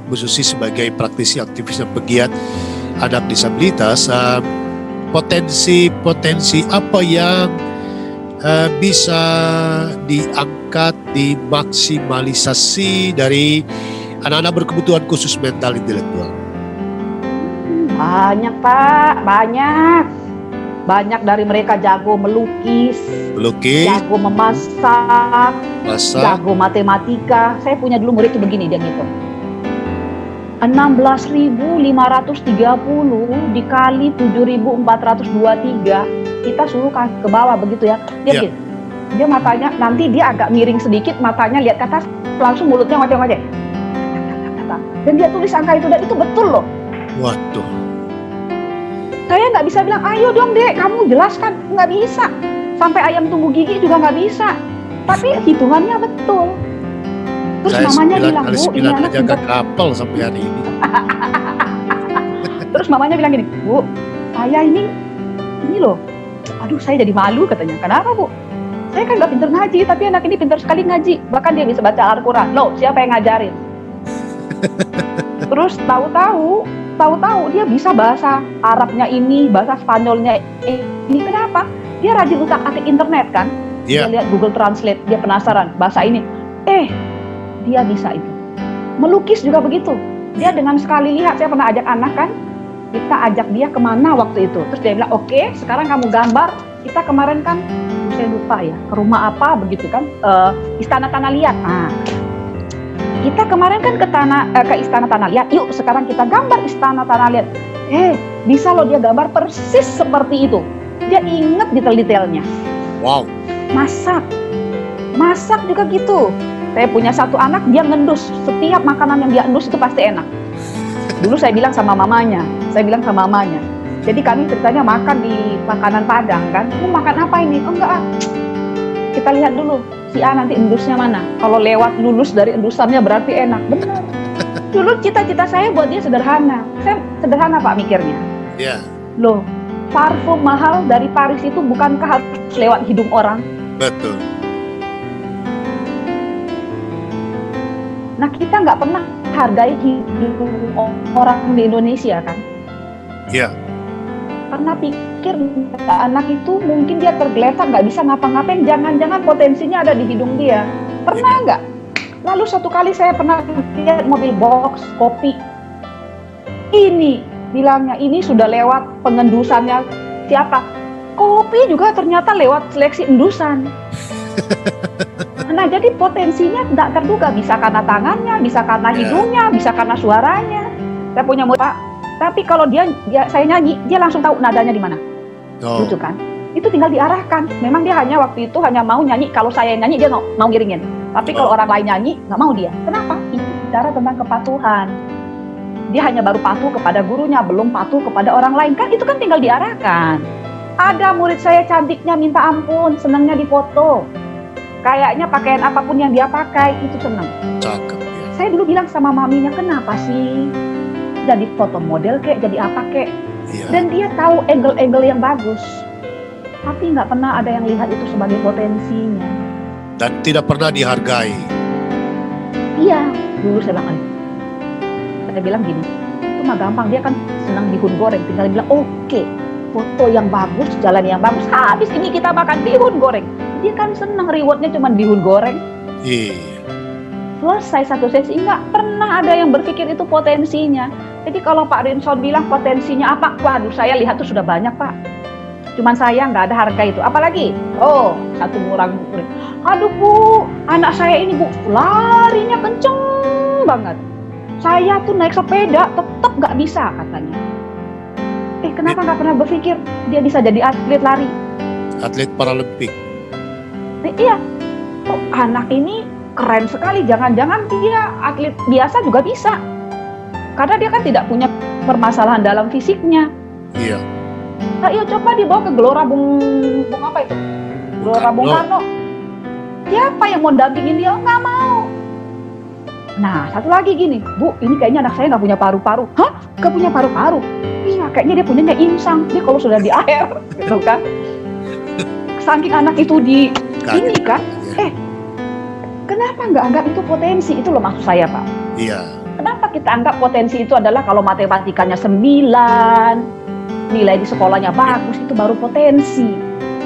Speaker 2: Bu Susi sebagai praktisi aktivis dan pegiat anak disabilitas, potensi apa yang bisa diangkat, dimaksimalisasi dari anak-anak berkebutuhan khusus mental intelektual?
Speaker 1: Banyak pak, banyak dari mereka jago melukis, jago memasak, jago matematika. Saya punya dulu murid itu begini, dia gitu, 16.530 dikali 7.423, kita suruh ke bawah begitu ya. Dia begini, dia matanya nanti dia agak miring sedikit, matanya lihat ke atas, langsung mulutnya ngoceh-ngoceh, dan dia tulis angka itu, dan itu betul loh.
Speaker 2: Waduh.
Speaker 1: Saya nggak bisa bilang, ayo dong dek, kamu jelaskan, nggak bisa. Sampai ayam tumbuh gigi juga nggak bisa. Tapi hitungannya betul. Terus
Speaker 2: saya
Speaker 1: mamanya bilang, Bu, ini anak
Speaker 2: jaga kapal sampai hari ini.
Speaker 1: Terus mamanya bilang gini, Bu, saya ini loh, aduh saya jadi malu katanya. Kenapa Bu? Saya kan nggak pintar ngaji, tapi anak ini pintar sekali ngaji. Bahkan dia bisa baca Al-Quran. Loh, siapa yang ngajarin? Terus tahu-tahu dia bisa bahasa Arabnya ini, bahasa Spanyolnya ini. Kenapa? Dia rajin utak-atik internet kan. Dia lihat Google Translate, dia penasaran bahasa ini. Dia bisa itu. Melukis juga begitu. Dia dengan sekali lihat, saya pernah ajak anak kan, kita ajak dia kemana waktu itu. Terus dia bilang, oke, sekarang kamu gambar. Kita kemarin kan, saya lupa ya, ke rumah apa begitu kan, Istana Tanah Liat. Kita kemarin kan ke Istana Tanah Liat, yuk sekarang kita gambar Istana Tanah Liat. Bisa loh dia gambar persis seperti itu. Dia inget detail-detailnya.
Speaker 2: Wow.
Speaker 1: Masak juga gitu. Saya punya satu anak, dia ngendus. Setiap makanan yang dia endus itu pasti enak. Dulu saya bilang sama mamanya. Jadi kami ceritanya makan di makanan Padang kan. Mau makan apa ini? Oh enggak, kita lihat dulu. Si A nanti endusnya mana. Kalau lewat lulus dari endusannya berarti enak. Benar. Dulu cita-cita saya buat dia sederhana. Saya sederhana Pak mikirnya.
Speaker 2: Iya.
Speaker 1: Loh, parfum mahal dari Paris itu bukankah harus lewat hidung orang?
Speaker 2: Betul.
Speaker 1: Nah kita nggak pernah hargai hidung orang di Indonesia kan?
Speaker 2: Iya.
Speaker 1: Pernah pikir anak itu mungkin dia tergeletak nggak bisa ngapa-ngapain, jangan-jangan potensinya ada di hidung dia. Pernah nggak? Lalu satu kali saya pernah lihat mobil box kopi. Ini bilangnya ini sudah lewat pengendusannya siapa? Kopi juga ternyata lewat seleksi endusan. Nah jadi potensinya tidak terduga, bisa karena tangannya, bisa karena hidungnya, bisa karena suaranya. Saya punya murid Pak. Tapi kalau saya nyanyi, dia langsung tahu nadanya di mana. Lucu kan? Itu tinggal diarahkan. Memang dia waktu itu hanya mau nyanyi. Kalau saya nyanyi, dia mau ngiringin. Tapi kalau orang lain nyanyi, nggak mau dia. Kenapa? Itu bicara tentang kepatuhan. Dia hanya baru patuh kepada gurunya, belum patuh kepada orang lain. Kan itu kan tinggal diarahkan. Ada murid saya cantiknya minta ampun, senangnya difoto. Kayaknya pakaian apapun yang dia pakai, itu senang.
Speaker 2: Cakep ya.
Speaker 1: Saya dulu bilang sama maminya, kenapa sih? Jadi foto model kek, jadi apa kek. Dan dia tahu angle-angle yang bagus. Tapi nggak pernah ada yang lihat itu sebagai potensinya.
Speaker 2: Dan tidak pernah dihargai.
Speaker 1: Iya, dulu saya bilang gini, itu mah gampang, dia kan senang bihun goreng. Tinggal bilang, oke, foto yang bagus, jalan yang bagus. Habis ini kita makan bihun goreng. Dia kan senang, rewardnya cuma bihun goreng.
Speaker 2: Iya.
Speaker 1: Selesai satu sesi, nggak pernah ada yang berpikir itu potensinya. Jadi kalau Pak Rinson bilang potensinya apa, waduh saya lihat tuh sudah banyak Pak. Cuman saya nggak ada harga itu. Apalagi, satu orang, aduh Bu, anak saya ini Bu, larinya kenceng banget. Saya tuh naik sepeda tetap nggak bisa katanya. kenapa nggak pernah berpikir dia bisa jadi atlet lari?
Speaker 2: Atlet Paralimpik.
Speaker 1: Iya, anak ini keren sekali. Jangan-jangan dia atlet biasa juga bisa. Karena dia kan tidak punya permasalahan dalam fisiknya.
Speaker 2: Iya.
Speaker 1: Nah, iya coba dibawa ke Gelora Bung apa itu? Gelora Bung Karno. Siapa yang mau dampingin dia? Nggak mau. Nah, satu lagi gini, Bu, ini kayaknya anak saya nggak punya paru-paru. Hah? Nggak punya paru-paru? Iya, kayaknya dia punyanya insang. Dia kalau sudah di air, gitu kan? Saking anak itu ini kan? Kenapa nggak anggap itu potensi? Itu loh maksud saya, Pak.
Speaker 2: Iya.
Speaker 1: Kenapa kita anggap potensi itu adalah kalau matematikanya 9, nilai di sekolahnya bagus, itu baru potensi.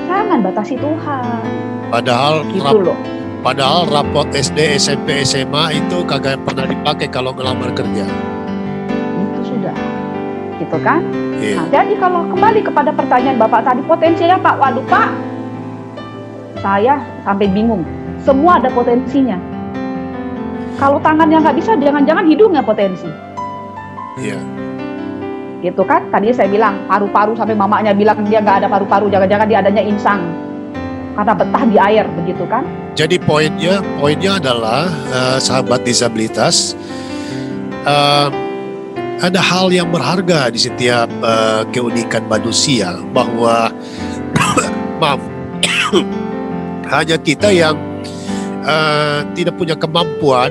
Speaker 1: Jangan batasi Tuhan.
Speaker 2: Padahal
Speaker 1: gitu loh.
Speaker 2: Padahal rapot SD, SMP, SMA itu kagak pernah dipakai kalau ngelamar kerja.
Speaker 1: Itu sudah, gitu kan?
Speaker 2: Iya.
Speaker 1: Nah, jadi kalau kembali kepada pertanyaan Bapak tadi, potensinya Pak, waduh Pak, saya sampai bingung. Semua ada potensinya. Kalau tangannya nggak bisa, jangan-jangan hidungnya potensi.
Speaker 2: Iya.
Speaker 1: Gitu kan? Tadi saya bilang paru-paru sampai mamanya bilang dia nggak ada paru-paru, jangan-jangan dia adanya insang. Karena betah di air, begitu kan?
Speaker 2: Jadi poinnya adalah sahabat disabilitas, ada hal yang berharga di setiap keunikan manusia, bahwa maaf, hanya kita yang tidak punya kemampuan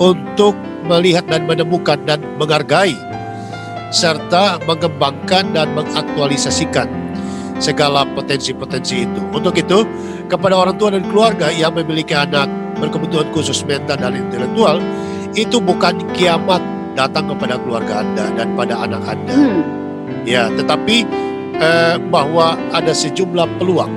Speaker 2: untuk melihat dan menemukan dan menghargai serta mengembangkan dan mengaktualisasikan segala potensi-potensi itu. Untuk itu, kepada orang tua dan keluarga yang memiliki anak berkebutuhan khusus mental dan intelektual, itu bukan kiamat datang kepada keluarga Anda dan pada anak Anda. Ya, tetapi bahwa ada sejumlah peluang,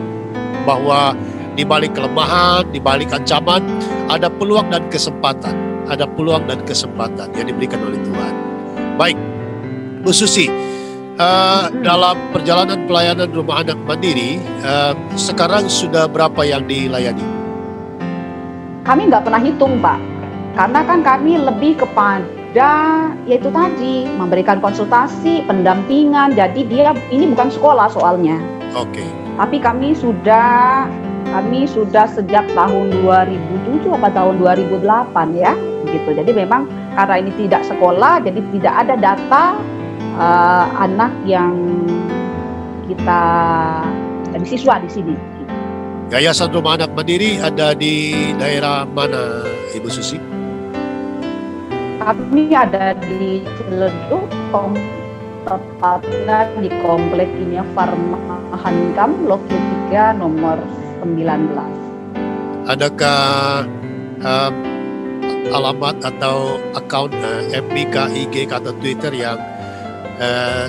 Speaker 2: bahwa di balik kelemahan, di balik ancaman, ada peluang dan kesempatan. Ada peluang dan kesempatan yang diberikan oleh Tuhan. Baik, Bu Susi, dalam perjalanan pelayanan rumah anak mandiri, sekarang sudah berapa yang dilayani?
Speaker 1: Kami nggak pernah hitung, Pak. Karena kan kami lebih kepada, yaitu tadi, memberikan konsultasi, pendampingan. Jadi ini bukan sekolah soalnya.
Speaker 2: Oke.
Speaker 1: Tapi kami sudah sejak tahun 2007 atau tahun 2008 ya, gitu. Jadi memang karena ini tidak sekolah, jadi tidak ada data anak yang kita jadi siswa di sini.
Speaker 2: Yayasan Rumah Anak Mandiri ada di daerah mana, Ibu Susi?
Speaker 1: Kami ada di Ciledug, tepatnya di komplek ini Farma Hankam, Blok 3 nomor 19.
Speaker 2: Adakah alamat atau akun FB, IG atau Twitter yang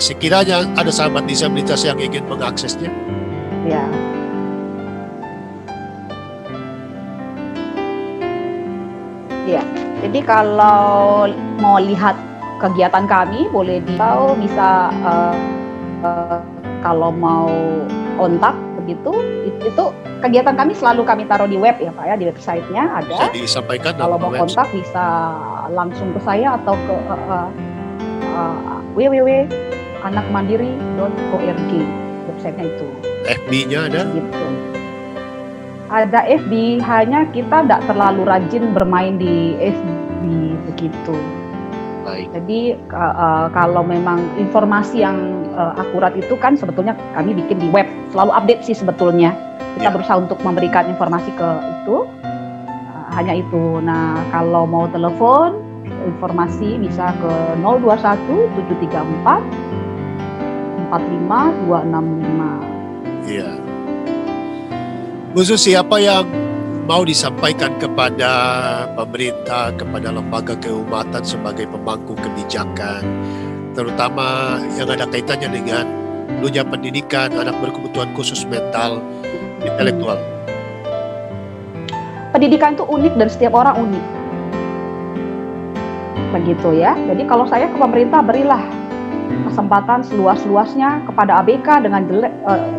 Speaker 2: sekiranya ada sahabat disabilitas yang ingin mengaksesnya?
Speaker 1: Ya. Ya. Jadi kalau mau lihat kegiatan kami boleh bisa kalau mau kontak begitu itu kegiatan kami selalu kami taruh di web ya Pak ya, di websitenya ada.
Speaker 2: Bisa disampaikan.
Speaker 1: Kalau mau kontak bisa langsung ke saya atau ke www.anakmandiri.org, websitenya itu.
Speaker 2: FB-nya ada?
Speaker 1: Gitu. Ada FB, hanya kita tidak terlalu rajin bermain di FB begitu.
Speaker 2: Baik.
Speaker 1: Jadi kalau memang informasi yang akurat itu kan sebetulnya kami bikin di web, selalu update sih sebetulnya. Kita berusaha untuk memberikan informasi ke itu, hanya itu. Nah kalau mau telepon, informasi bisa ke 021 734 45 265.
Speaker 2: Iya. Bu Susi, apa yang mau disampaikan kepada pemerintah, kepada lembaga keumatan sebagai pemangku kebijakan, terutama yang ada kaitannya dengan dunia pendidikan anak berkebutuhan khusus mental intelektual?
Speaker 1: Pendidikan itu unik dan setiap orang unik. Begitu ya. Jadi kalau saya ke pemerintah, berilah kesempatan seluas-luasnya kepada ABK dengan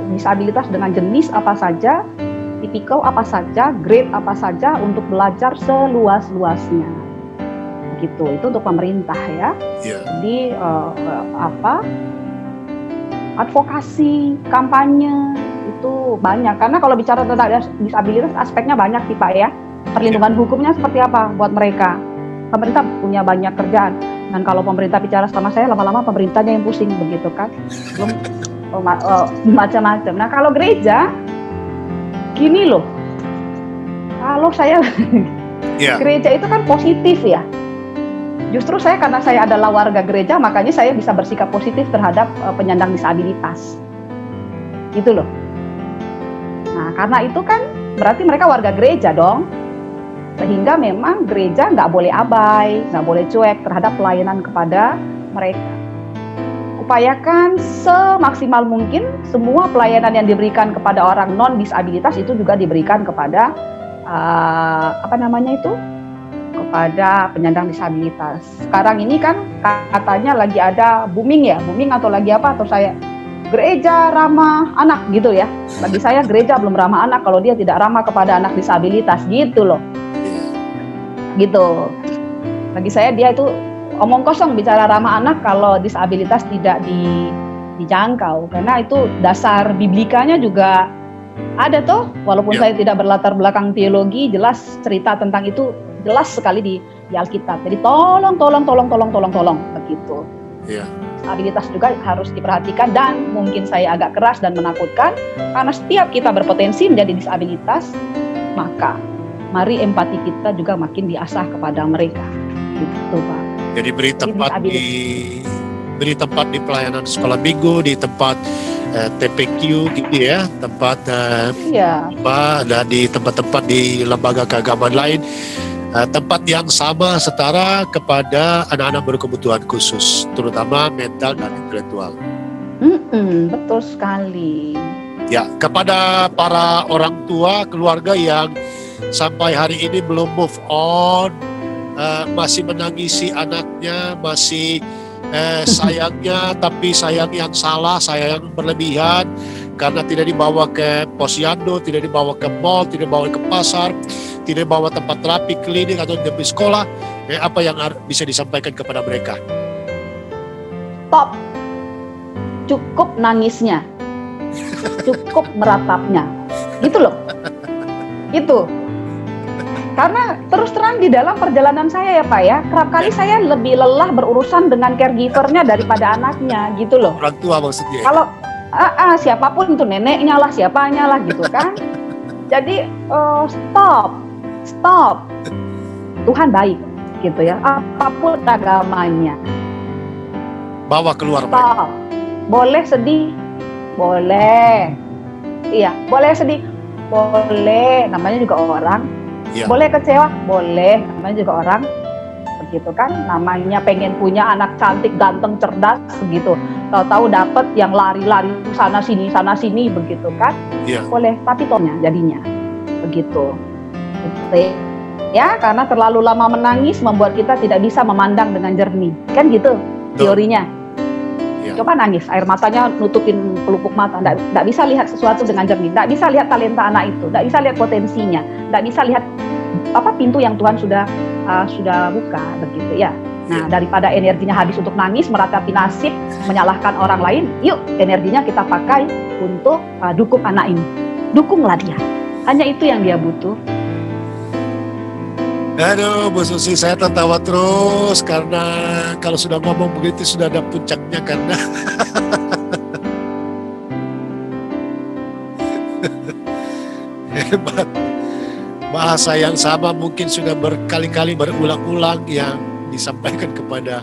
Speaker 1: disabilitas dengan jenis apa saja, tipikal apa saja, grade apa saja untuk belajar seluas-luasnya. Gitu. Itu untuk pemerintah ya.
Speaker 2: Yeah.
Speaker 1: Jadi advokasi, kampanye, itu banyak. Karena kalau bicara tentang disabilitas, aspeknya banyak sih Pak ya. Perlindungan hukumnya seperti apa buat mereka. Pemerintah punya banyak kerjaan. Dan kalau pemerintah bicara sama saya, lama-lama pemerintahnya yang pusing begitu kan. Belum macam-macam. Nah kalau gereja, gini loh. Kalau saya gereja itu kan positif ya. Justru saya karena saya adalah warga gereja, makanya saya bisa bersikap positif terhadap penyandang disabilitas. Gitu loh. Nah, karena itu kan berarti mereka warga gereja dong. Sehingga memang gereja nggak boleh abai, nggak boleh cuek terhadap pelayanan kepada mereka. Upayakan semaksimal mungkin semua pelayanan yang diberikan kepada orang non-disabilitas itu juga diberikan kepada kepada penyandang disabilitas. Sekarang ini kan katanya lagi ada booming atau lagi apa, atau saya gereja ramah anak gitu ya. Bagi saya gereja belum ramah anak kalau dia tidak ramah kepada anak disabilitas gitu loh. Gitu. Bagi saya dia itu omong kosong bicara ramah anak kalau disabilitas tidak dijangkau, karena itu dasar biblikanya juga ada tuh, walaupun saya tidak berlatar belakang teologi, jelas cerita tentang itu jelas sekali di Alkitab. Jadi tolong begitu. Disabilitas juga harus diperhatikan, dan mungkin saya agak keras dan menakutkan karena setiap kita berpotensi menjadi disabilitas, maka mari empati kita juga makin diasah kepada mereka. Gitu Pak.
Speaker 2: Jadi beri tempat di pelayanan sekolah minggu, di tempat TPQ gitu ya, tempat dan di tempat-tempat di lembaga keagamaan lain, tempat yang sama setara kepada anak-anak berkebutuhan khusus, terutama mental dan intelektual.
Speaker 1: Betul sekali.
Speaker 2: Ya, kepada para orang tua keluarga yang sampai hari ini belum move on, masih menangisi anaknya, masih sayangnya, tapi sayang yang salah, sayang yang berlebihan karena tidak dibawa ke posyandu, tidak dibawa ke mall, tidak dibawa ke pasar, tidak dibawa tempat terapi, klinik atau di sekolah. Apa yang bisa disampaikan kepada mereka?
Speaker 1: Stop. Cukup nangisnya, cukup meratapnya, gitu loh. Itu. Karena terus terang di dalam perjalanan saya ya Pak ya, kerap kali saya lebih lelah berurusan dengan caregivernya daripada anaknya gitu loh.
Speaker 2: Orang tua maksudnya.
Speaker 1: Kalau siapapun itu, neneknya lah, siapanya lah gitu kan. Jadi stop. Tuhan baik gitu ya, apapun agamanya.
Speaker 2: Bawa keluar.
Speaker 1: Stop. Boleh sedih, boleh. Iya, boleh sedih, boleh. Namanya juga orang. Boleh kecewa, boleh, namanya juga orang, begitu kan. Namanya pengen punya anak cantik, ganteng, cerdas, begitu. Tahu-tahu dapet yang lari-lari sana sini, begitu kan. Boleh, tapi tohnya jadinya, begitu. Ya, karena terlalu lama menangis membuat kita tidak bisa memandang dengan jernih, kan gitu teorinya. Coba nangis, air matanya nutupin pelupuk mata, nggak bisa lihat sesuatu dengan jernih, nggak bisa lihat talenta anak itu, nggak bisa lihat potensinya, nggak bisa lihat apa pintu yang Tuhan sudah buka, begitu ya. Nah, daripada energinya habis untuk nangis, meratapi nasib, menyalahkan orang lain, yuk energinya kita pakai untuk dukung anak ini, dukunglah dia, hanya itu yang dia butuh.
Speaker 2: Aduh, Bu Susi, saya tertawa terus karena kalau sudah ngomong begitu sudah ada puncaknya karena hebat. Bahasa yang sama mungkin sudah berkali-kali berulang-ulang yang disampaikan kepada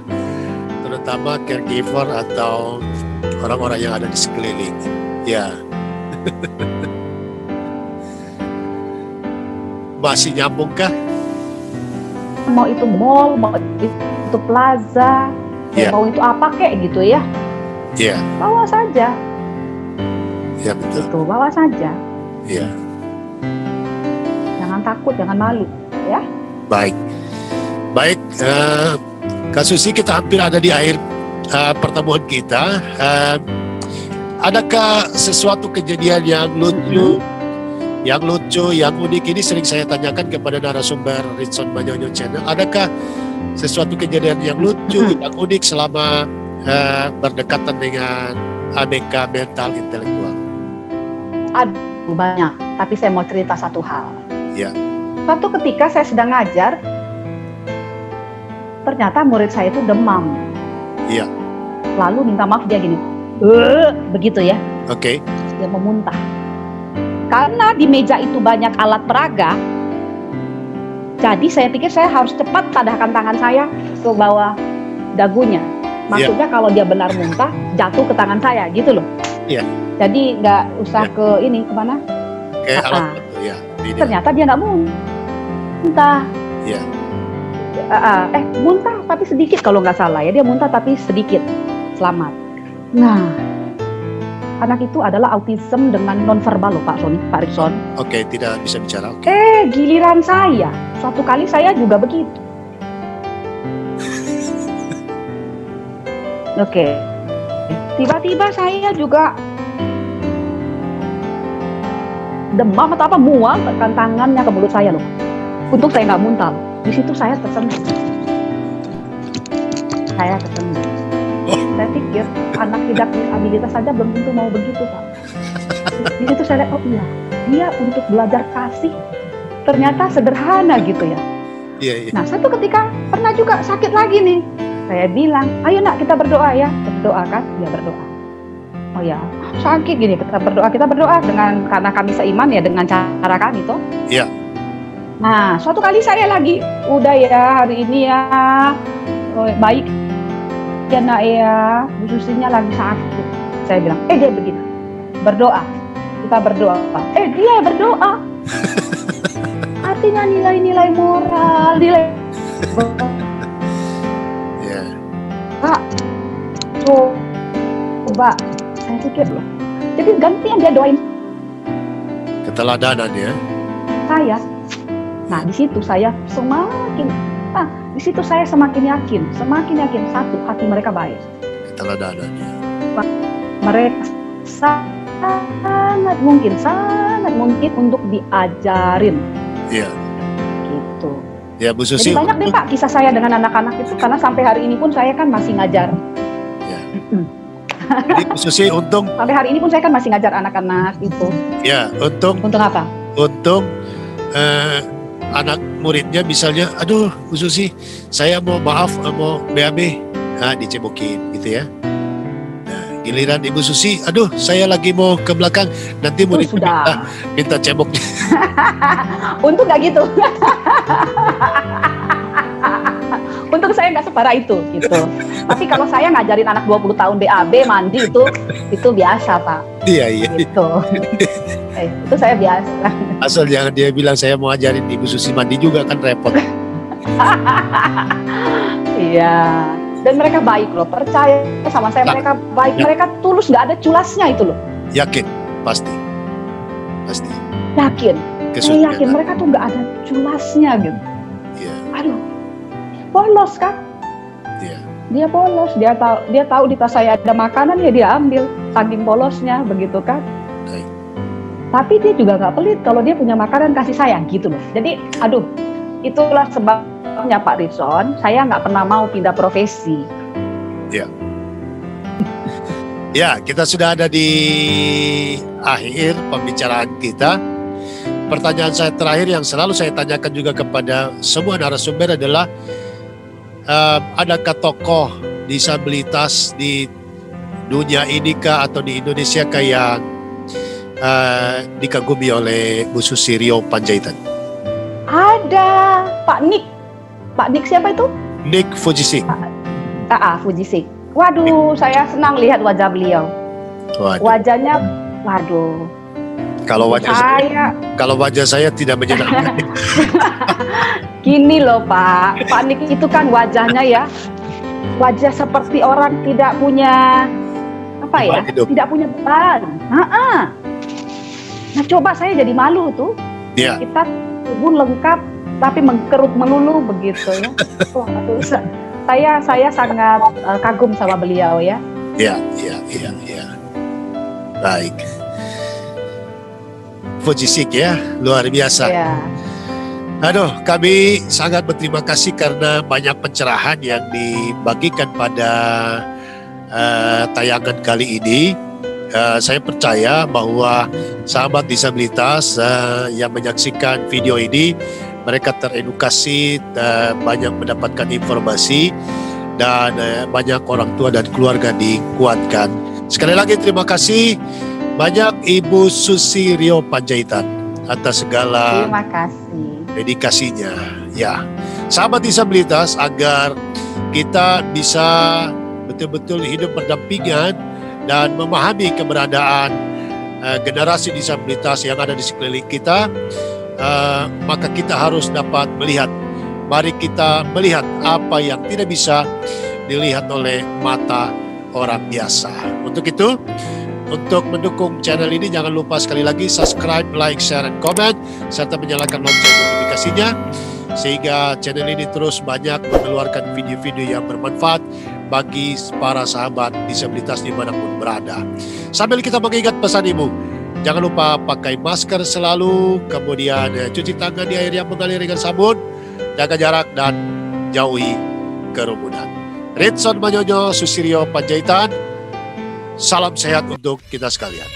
Speaker 2: terutama caregiver atau orang-orang yang ada di sekeliling. Ya. Masih nyambungkah?
Speaker 1: Mau itu mall, mau itu plaza, mau itu apa kek gitu ya. Bawa saja.
Speaker 2: Ya betul.
Speaker 1: Itu bawa saja.
Speaker 2: Iya.
Speaker 1: Jangan takut, jangan malu, ya.
Speaker 2: Baik, Kak Susi, kita hampir ada di akhir pertemuan kita. Adakah sesuatu kejadian yang lucu? Yang unik ini sering saya tanyakan kepada narasumber Ritson Manyonyo Channel. Adakah sesuatu kejadian yang lucu, yang unik selama berdekatan dengan aneka mental intelektual?
Speaker 1: Aduh, banyak. Tapi saya mau cerita satu hal.
Speaker 2: Ya.
Speaker 1: Suatu ketika saya sedang ngajar, ternyata murid saya itu demam.
Speaker 2: Iya.
Speaker 1: Lalu minta maaf dia gini, begitu ya.
Speaker 2: Oke.
Speaker 1: Dia memuntah. Karena di meja itu banyak alat peraga, jadi saya pikir saya harus cepat tadahkan tangan saya ke bawah dagunya. Maksudnya kalau dia benar muntah, jatuh ke tangan saya, gitu loh.
Speaker 2: Iya.
Speaker 1: Jadi nggak usah ke ini, kemana?
Speaker 2: Ke alat itu, ya.
Speaker 1: Ternyata dia nggak muntah.
Speaker 2: Iya.
Speaker 1: Muntah tapi sedikit kalau nggak salah ya. Dia muntah tapi sedikit. Selamat. Nah, anak itu adalah autism dengan nonverbal loh Pak Ritson.
Speaker 2: Oke, tidak bisa bicara.
Speaker 1: Giliran saya. Suatu kali saya juga begitu. Oke. Tiba-tiba saya juga demam atau apa, mual, tekan tangannya ke mulut saya loh. Untung saya nggak muntah. Di situ saya tersentuh. Saya pikir anak tidak disabilitas saja belum tentu mau begitu Pak. Di situ saya lihat, oh iya, dia untuk belajar kasih ternyata sederhana gitu ya.
Speaker 2: Iya.
Speaker 1: Nah, satu ketika pernah juga sakit lagi nih. Saya bilang, ayo nak kita berdoa ya. Berdoa kan? Ya berdoa. Oh ya, sakit gini, kita berdoa dengan, karena kami seiman ya dengan cara kami toh.
Speaker 2: Iya.
Speaker 1: Nah, suatu kali saya lagi, udah ya hari ini ya, baik ya nak ya, Bu Susinya lagi sakit. Saya bilang, dia begini, berdoa, kita berdoa. Dia berdoa. Artinya nilai-nilai moral, Pak, coba saya pikir loh. Jadi gantian dia doain
Speaker 2: keteladanan ya.
Speaker 1: Saya. Nah, di situ saya semakin yakin, satu, hati mereka baik.
Speaker 2: Keteladanan ya.
Speaker 1: Mereka sangat mungkin untuk diajarin.
Speaker 2: Iya.
Speaker 1: Gitu.
Speaker 2: Ya Bu Susi.
Speaker 1: Jadi banyak deh Pak kisah saya dengan anak-anak itu, karena sampai hari ini pun saya kan masih ngajar.
Speaker 2: Ya. Jadi Bu Susi untung.
Speaker 1: Sampai hari ini pun saya kan masih ngajar anak-anak itu.
Speaker 2: Ya, untung.
Speaker 1: Untung apa?
Speaker 2: Untung anak muridnya misalnya, aduh Bu Susi, saya mau maaf, mau BAB, dicebokin gitu ya. Nah, giliran Ibu Susi, aduh saya lagi mau ke belakang, nanti murid minta ceboknya.
Speaker 1: Untung gak gitu. Untung saya nggak separah itu gitu. Tapi kalau saya ngajarin anak 20 tahun BAB mandi itu biasa Pak.
Speaker 2: Iya.
Speaker 1: Gitu. Itu saya biasa.
Speaker 2: Asal jangan dia bilang saya mau ajarin Ibu Susi mandi juga, kan repot.
Speaker 1: Iya. Dan mereka baik loh, percaya sama saya, mereka baik, mereka tulus, nggak ada culasnya itu loh.
Speaker 2: Yakin, pasti.
Speaker 1: Yakin. Saya yakin mereka tuh nggak ada culasnya gitu.
Speaker 2: Iya.
Speaker 1: Aduh, polos kan?
Speaker 2: Iya.
Speaker 1: Dia polos, dia tahu di tas saya ada makanan ya dia ambil, saking polosnya begitu kan?
Speaker 2: Baik.
Speaker 1: Tapi dia juga nggak pelit, kalau dia punya makanan kasih saya gitu loh. Jadi, aduh, itulah sebabnya Pak Ritson, saya nggak pernah mau pindah profesi.
Speaker 2: Ya. Ya, kita sudah ada di akhir pembicaraan kita. Pertanyaan saya terakhir yang selalu saya tanyakan juga kepada semua narasumber adalah, adakah tokoh disabilitas di dunia ini kah atau di Indonesia kah yang dikagumi oleh Bu Susi Rio Panjaitan?
Speaker 1: Ada Pak Nick siapa itu?
Speaker 2: Nick Fujisik.
Speaker 1: Fujisik. Waduh, saya senang lihat wajah beliau. Wajahnya, waduh.
Speaker 2: Kalau wajah saya tidak menyenangkan.
Speaker 1: Gini loh Pak Nick itu kan wajahnya ya, wajah seperti orang tidak punya tidak punya beban. Nah coba saya jadi malu tuh.
Speaker 2: Yeah.
Speaker 1: Kita tubuh lengkap tapi mengkerut melulu begitu ya. Saya sangat kagum sama beliau ya.
Speaker 2: Iya. Baik. Fujisik ya, luar biasa.
Speaker 1: Yeah.
Speaker 2: Aduh, kami sangat berterima kasih karena banyak pencerahan yang dibagikan pada tayangan kali ini. Saya percaya bahwa sahabat disabilitas yang menyaksikan video ini, mereka teredukasi, banyak mendapatkan informasi, dan banyak orang tua dan keluarga dikuatkan. Sekali lagi terima kasih banyak Ibu Susi Rio Panjaitan atas segala dedikasinya. Ya, sahabat disabilitas, agar kita bisa betul-betul hidup berdampingan dan memahami keberadaan generasi disabilitas yang ada di sekeliling kita, maka kita harus dapat melihat. Mari kita melihat apa yang tidak bisa dilihat oleh mata orang biasa. Untuk itu, untuk mendukung channel ini, jangan lupa sekali lagi subscribe, like, share, dan komen, serta menyalakan lonceng notifikasinya, sehingga channel ini terus banyak mengeluarkan video-video yang bermanfaat bagi para sahabat disabilitas dimanapun berada. Sambil kita mengingat pesan Ibu, jangan lupa pakai masker selalu, kemudian cuci tangan di air yang mengalir dengan sabun, jaga jarak, dan jauhi kerumunan. Ritson Manyonyo, Susi Rio Panjaitan, salam sehat untuk kita sekalian.